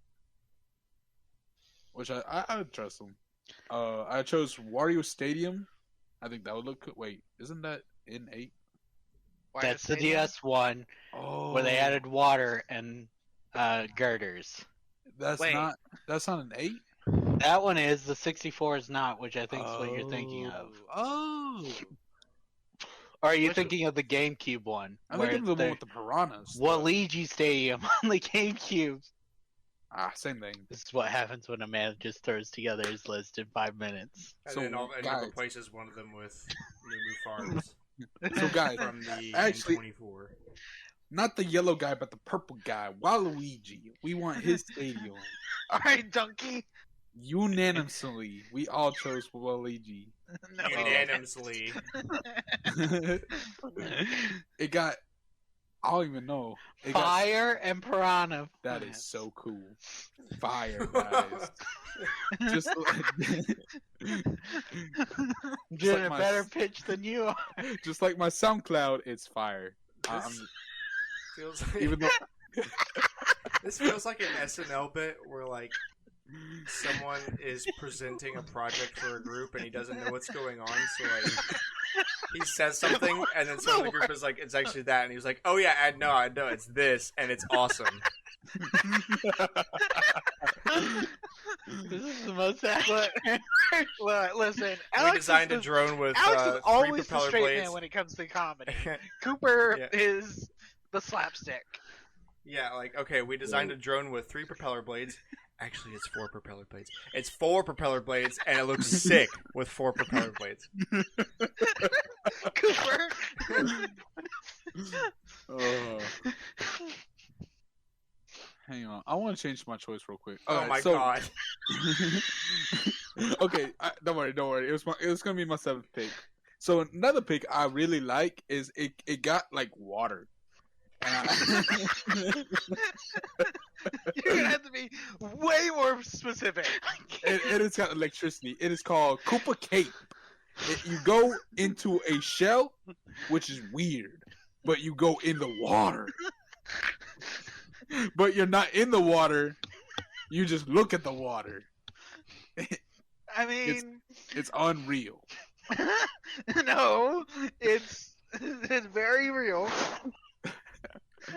Which I would trust them. I chose Wario Stadium. I think that would look good. Wait, isn't that in 8? That's the DS one Oh, where they added water and girders. That's Wait. not an 8. That one is. The 64 is not, which I think is what you're thinking of. Oh, Or are you Which- thinking of the GameCube one? I where think of the one they- with the piranhas. Waluigi Stadium on the GameCube. Same thing. This is what happens when a man just throws together his list in 5 minutes. And So, then guys- replaces one of them with Moo Moo Farms So guys, from the Actually- N24. not the yellow guy, but the purple guy, Waluigi. We want his stadium. All right, donkey. Unanimously, we all chose Waluigi. No. Unanimously. It got. I don't even know. It got, Fire and Piranha. that is so cool. Fire, guys. Just Doing like a my- better pitch than you are. just like my SoundCloud, it's fire. Feels like, Even though this feels like an SNL bit where like someone is presenting a project for a group and he doesn't know what's going on, so like he says something and then someone in the group is like, it's actually that, and he was like, oh yeah, I know, it's this, and it's awesome. This is the most accurate. Look, listen, We Alex designed a is, drone with Alex is 3 always the propeller straight blades. man when it comes to comedy. Cooper Yeah. is the slapstick. Yeah, like, okay, we designed a drone with 3 propeller blades. Actually, it's 4 propeller blades. It's 4 propeller blades, and it looks sick with 4 propeller blades. Cooper. Oh. Hang on, I want to change my choice real quick. Oh Alright, my so- god. Okay, don't worry. It was gonna be my 7th pick. So another pick I really like is it got like water. And You're gonna have to be way more specific. it's got electricity. It is called Koopa Cape. You go into a shell, which is weird, but you go in the water. But you're not in the water. You just look at the water. I mean, It's unreal. no, it's very real.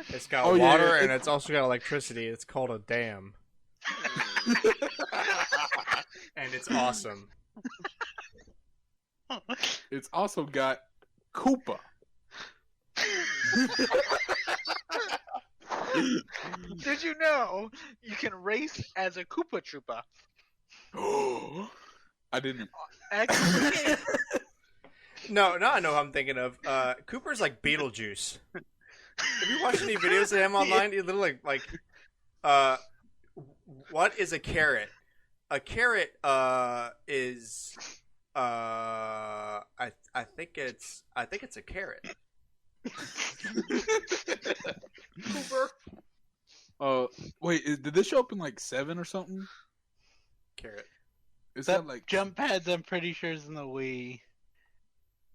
It's got Oh, yeah, water, yeah, and it's also got electricity. It's called a dam. And it's awesome. It's also got Koopa. Did you know you can race as a Koopa Troopa? I didn't. Actually, No, now I know who I'm thinking of. Cooper's like Beetlejuice. Have you watched any videos of him online? He literally what is a carrot? A carrot is I think it's a carrot. Cooper. Wait, did this show up in like 7 or something? Carrot. Is That that like? jump pads, I'm pretty sure, is in the Wii.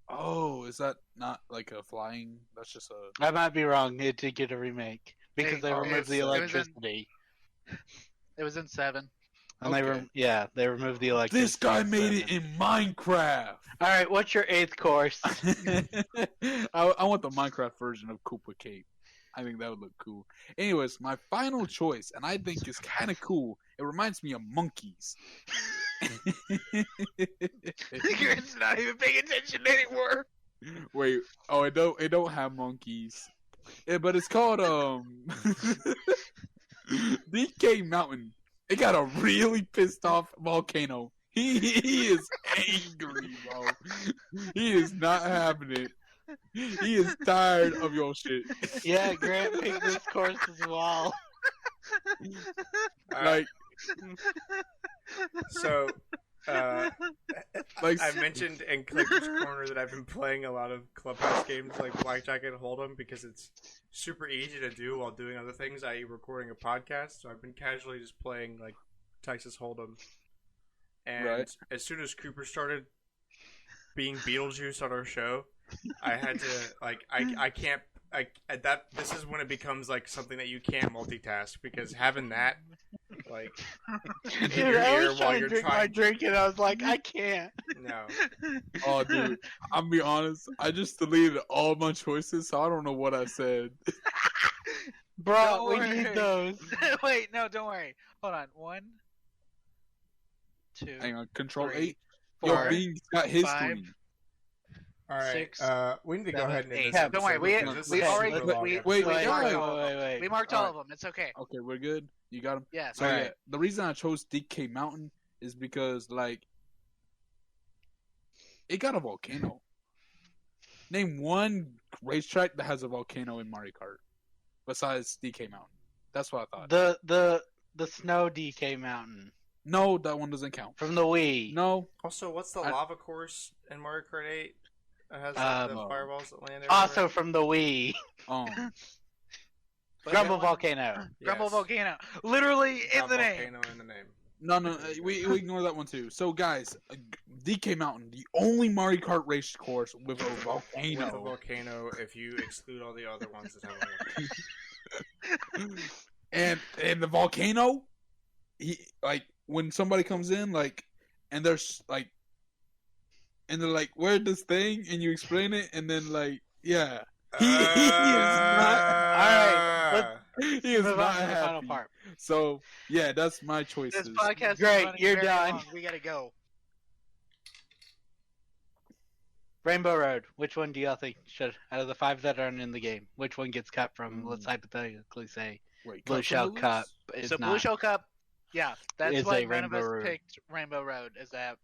Oh, is that not like a flying? That's just a. I might be wrong. It did get a remake because Hey, they removed the it was in- electricity. It was in 7. And Okay. they removed the electricity. This guy made it seven. in Minecraft. All right, what's your 8th course? I want the Minecraft version of Koopa Cape. I think that would look cool. Anyways, my final choice, and I think is kind of cool. It reminds me of monkeys. You're not even paying attention anymore. Wait, oh, it don't have monkeys. Yeah, but it's called DK Mountain. It got a really pissed off volcano. He is angry, bro. He is not having it. He is tired of your shit. Yeah, Grant picked this course as well. Like, So, like I mentioned in Clicker's Corner that I've been playing a lot of Clubhouse games like Blackjack and Hold'em because it's super easy to do while doing other things, i.e. recording a podcast. So I've been casually just playing like Texas Hold'em. And Right. as soon as Cooper started being Beetlejuice on our show, I had to I can't this is when it becomes like something that you can't multitask because having that like in Dude, your I ear was while trying to you're drink my trying drink and I was like, I can't. no. oh, dude, I'm be honest. I just deleted all my choices, so I don't know what I said. Bro, Don't we worry. need those. Wait, no, don't worry. Hold on. 1, 2, Hang on, Control 3, 8. 4, Yo, Bean's got his 5. screen. All right. 6, we need to go 7, ahead and end 8. this Don't worry, episode we- because this we is a already- super long wait, episode. wait, We marked all of them. wait. We marked all Alright. of them. It's okay. Okay, we're good. You got him. Yeah. So All yeah, right. the reason I chose DK Mountain is because like it got a volcano. Name one racetrack that has a volcano in Mario Kart besides DK Mountain. That's what I thought. The snow DK Mountain No, that one doesn't count. from the Wii. No, Also, what's the I- lava course in Mario Kart 8? It has the Um, fireballs that land Also everywhere? from the Wii. um, Grumble that one- Volcano. Grumble Yes. Volcano. Literally in Got the name. volcano in the name. no, we ignore that one too. So guys, DK Mountain, the only Mario Kart race course with a volcano. With a volcano, if you exclude all the other ones that have a volcano. and the volcano, he like when somebody comes in like, and there's like, and they're like, "Where's this thing?" and you explain it, and then like, yeah, he is not. Ah. He is Move not on to the final happy. part. So yeah, that's my This choices. podcast is Great, running you're very done. long. We gotta go. Rainbow Road. Which one do y'all think should, out of the 5 that aren't in the game, which one gets cut from, let's hypothetically say, Wait, Blue cut Shell from the Cup list? is So not. Blue Shell Cup, yeah, that's Is why a none of Rainbow us Road. picked Rainbow Road. Is that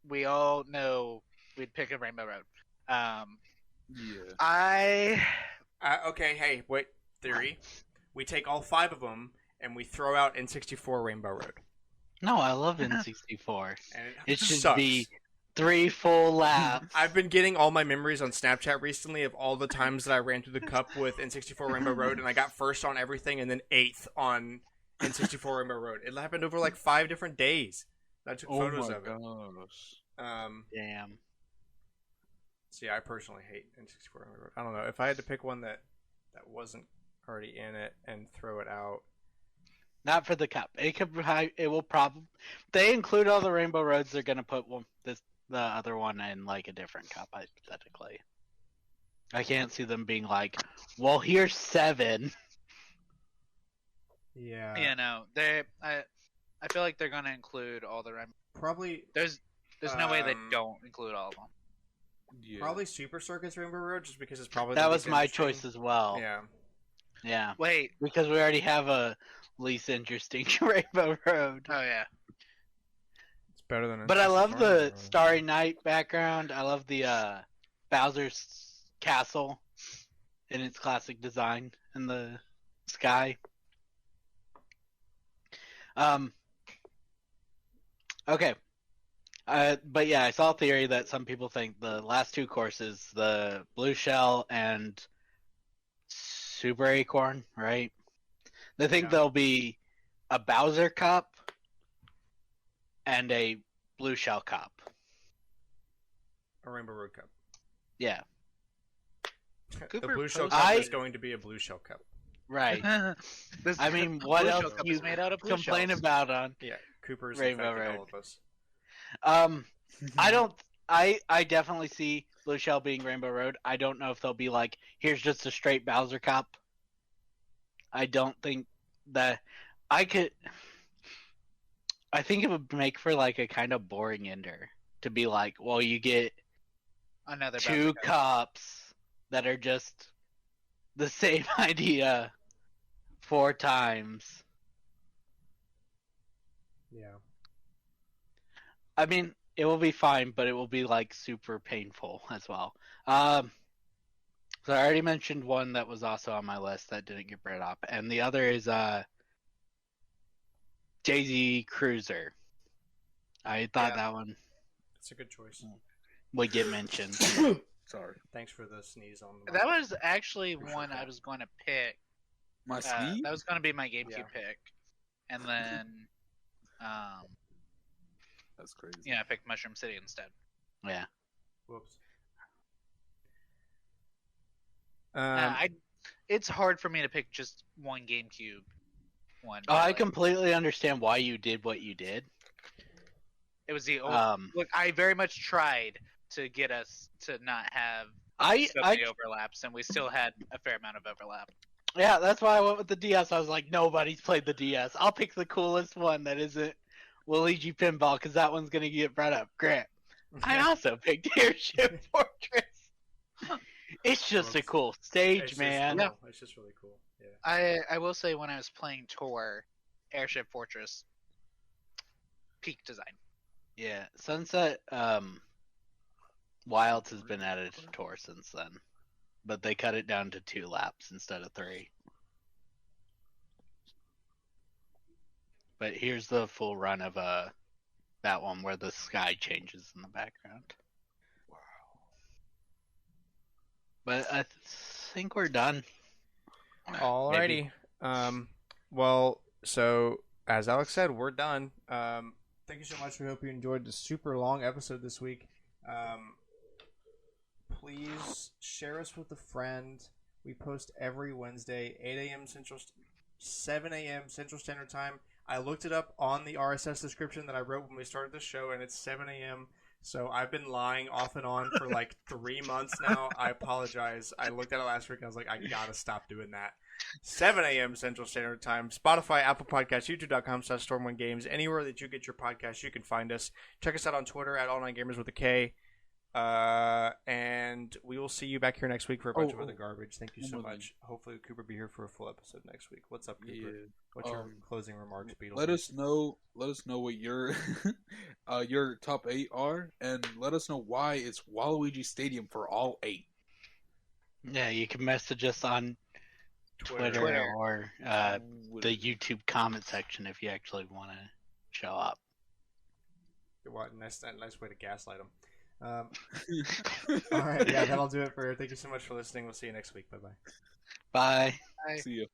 we all know we'd pick a Rainbow Road. Yeah. Okay, hey, wait. Theory. We take all 5 of them and we throw out N64 Rainbow Road. No, I love N64. And It should sucks. be 3 full laps. I've been getting all my memories on Snapchat recently of all the times that I ran through the cup with N64 Rainbow Road, and I got first on everything and then 8th on N64 Rainbow Road. It happened over like 5 different days. I took Oh photos my of it. gosh. Damn. So yeah, I personally hate N64 Rainbow Road. I don't know if I had to pick one that wasn't already in it and throw it out. Not for the cup. It will probably. They include all the Rainbow Roads. They're gonna put the other one in like a different cup, hypothetically. I can't see them being like, well, here's 7. Yeah. Yeah, no, I feel like they're gonna include all the Rainbow. Probably There's no way they Um, don't include all of them. Yeah. probably Super Circus Rainbow Road just because it's probably That the was least my interesting. choice as well. Yeah. Yeah, Wait, because we already have a least interesting Rainbow Road. oh yeah, It's better than But I love N64 the Rainbow Road. Starry Night background. I love the Bowser's castle in its classic design in the sky. Okay. But yeah, I saw a theory that some people think the last two courses, the Blue Shell and Super Acorn, right? They think Yeah. there'll be a Bowser Cup and a Blue Shell Cup. A Rainbow Road Cup. Yeah, The Cooper Blue Shell posted- Cup I- is going to be a Blue Shell Cup. right. This I mean, what Blue else Shell Cup you is made out of blue complain shells. about on? Yeah, Cooper's Rainbow infected Road. all of us. I don't. I definitely see Blue Shell being Rainbow Road. I don't know if they'll be like, here's just a straight Bowser Cup. I don't think that I could. I think it would make for like a kind of boring ender to be like, well, you get Another two Bowser Cup. cups that are just the same idea 4 times. Yeah. I mean, it will be fine, but it will be like super painful as well. So I already mentioned one that was also on my list that didn't get brought up, and the other is Jay-Z Cruiser. I thought Yeah. that one It's a good choice. would get mentioned. Sorry. Thanks for the sneeze on the That mic. was actually Appreciate one I that. was going to pick. My sneeze? That was going to be my GameCube Yeah. pick, and then, That's crazy. I picked Mushroom City instead. Yeah. Whoops. It's hard for me to pick just one GameCube one. Oh, I like, completely understand why you did what you did. It was the old. Um, Look, I very much tried to get us to not have so I many overlaps, and we still had a fair amount of overlap. yeah, that's why I went with the DS. I was like, nobody's played the DS. I'll pick the coolest one that isn't Luigi Pinball because that one's gonna get brought up. Grant. I also picked Airship Fortress. It's just a cool stage, It's just man. cool. It's just really cool. Yeah. I will say when I was playing Tour, Airship Fortress, peak design. Yeah, Sunset Wilds has been added to Tour since then, but they cut it down to 2 laps instead of 3. But here's the full run of that one where the sky changes in the background. Wow. But I think we're done. Alrighty. Well, so as Alex said, we're done. Thank you so much. We hope you enjoyed the super long episode this week. Please share us with a friend. We post every Wednesday, 8 a.m. Central, 7 a.m. Central Standard Time. I looked it up on the RSS description that I wrote when we started the show, and it's 7 a.m. So I've been lying off and on for like 3 months now. I apologize. I looked at it last week and I was like, I gotta stop doing that. 7 a.m. Central Standard Time. Spotify, Apple Podcasts, YouTube.com/StormwindGames. Anywhere that you get your podcasts, you can find us. Check us out on Twitter at All9Gamers with a K. And we will see you back here next week for a bunch of other garbage. Thank you so one more much. Hopefully Cooper will be here for a full episode next week. What's up, Cooper? Yeah. What's your closing remarks, Beatles? Let us know what your your top 8 are, and let us know why it's Waluigi Stadium for all 8. Yeah, you can message us on Twitter. Or the YouTube comment section if you actually want to show up. What nice way to gaslight them. All right, yeah, that'll do it for. Thank you so much for listening. We'll see you next week. Bye-bye. Bye. See you.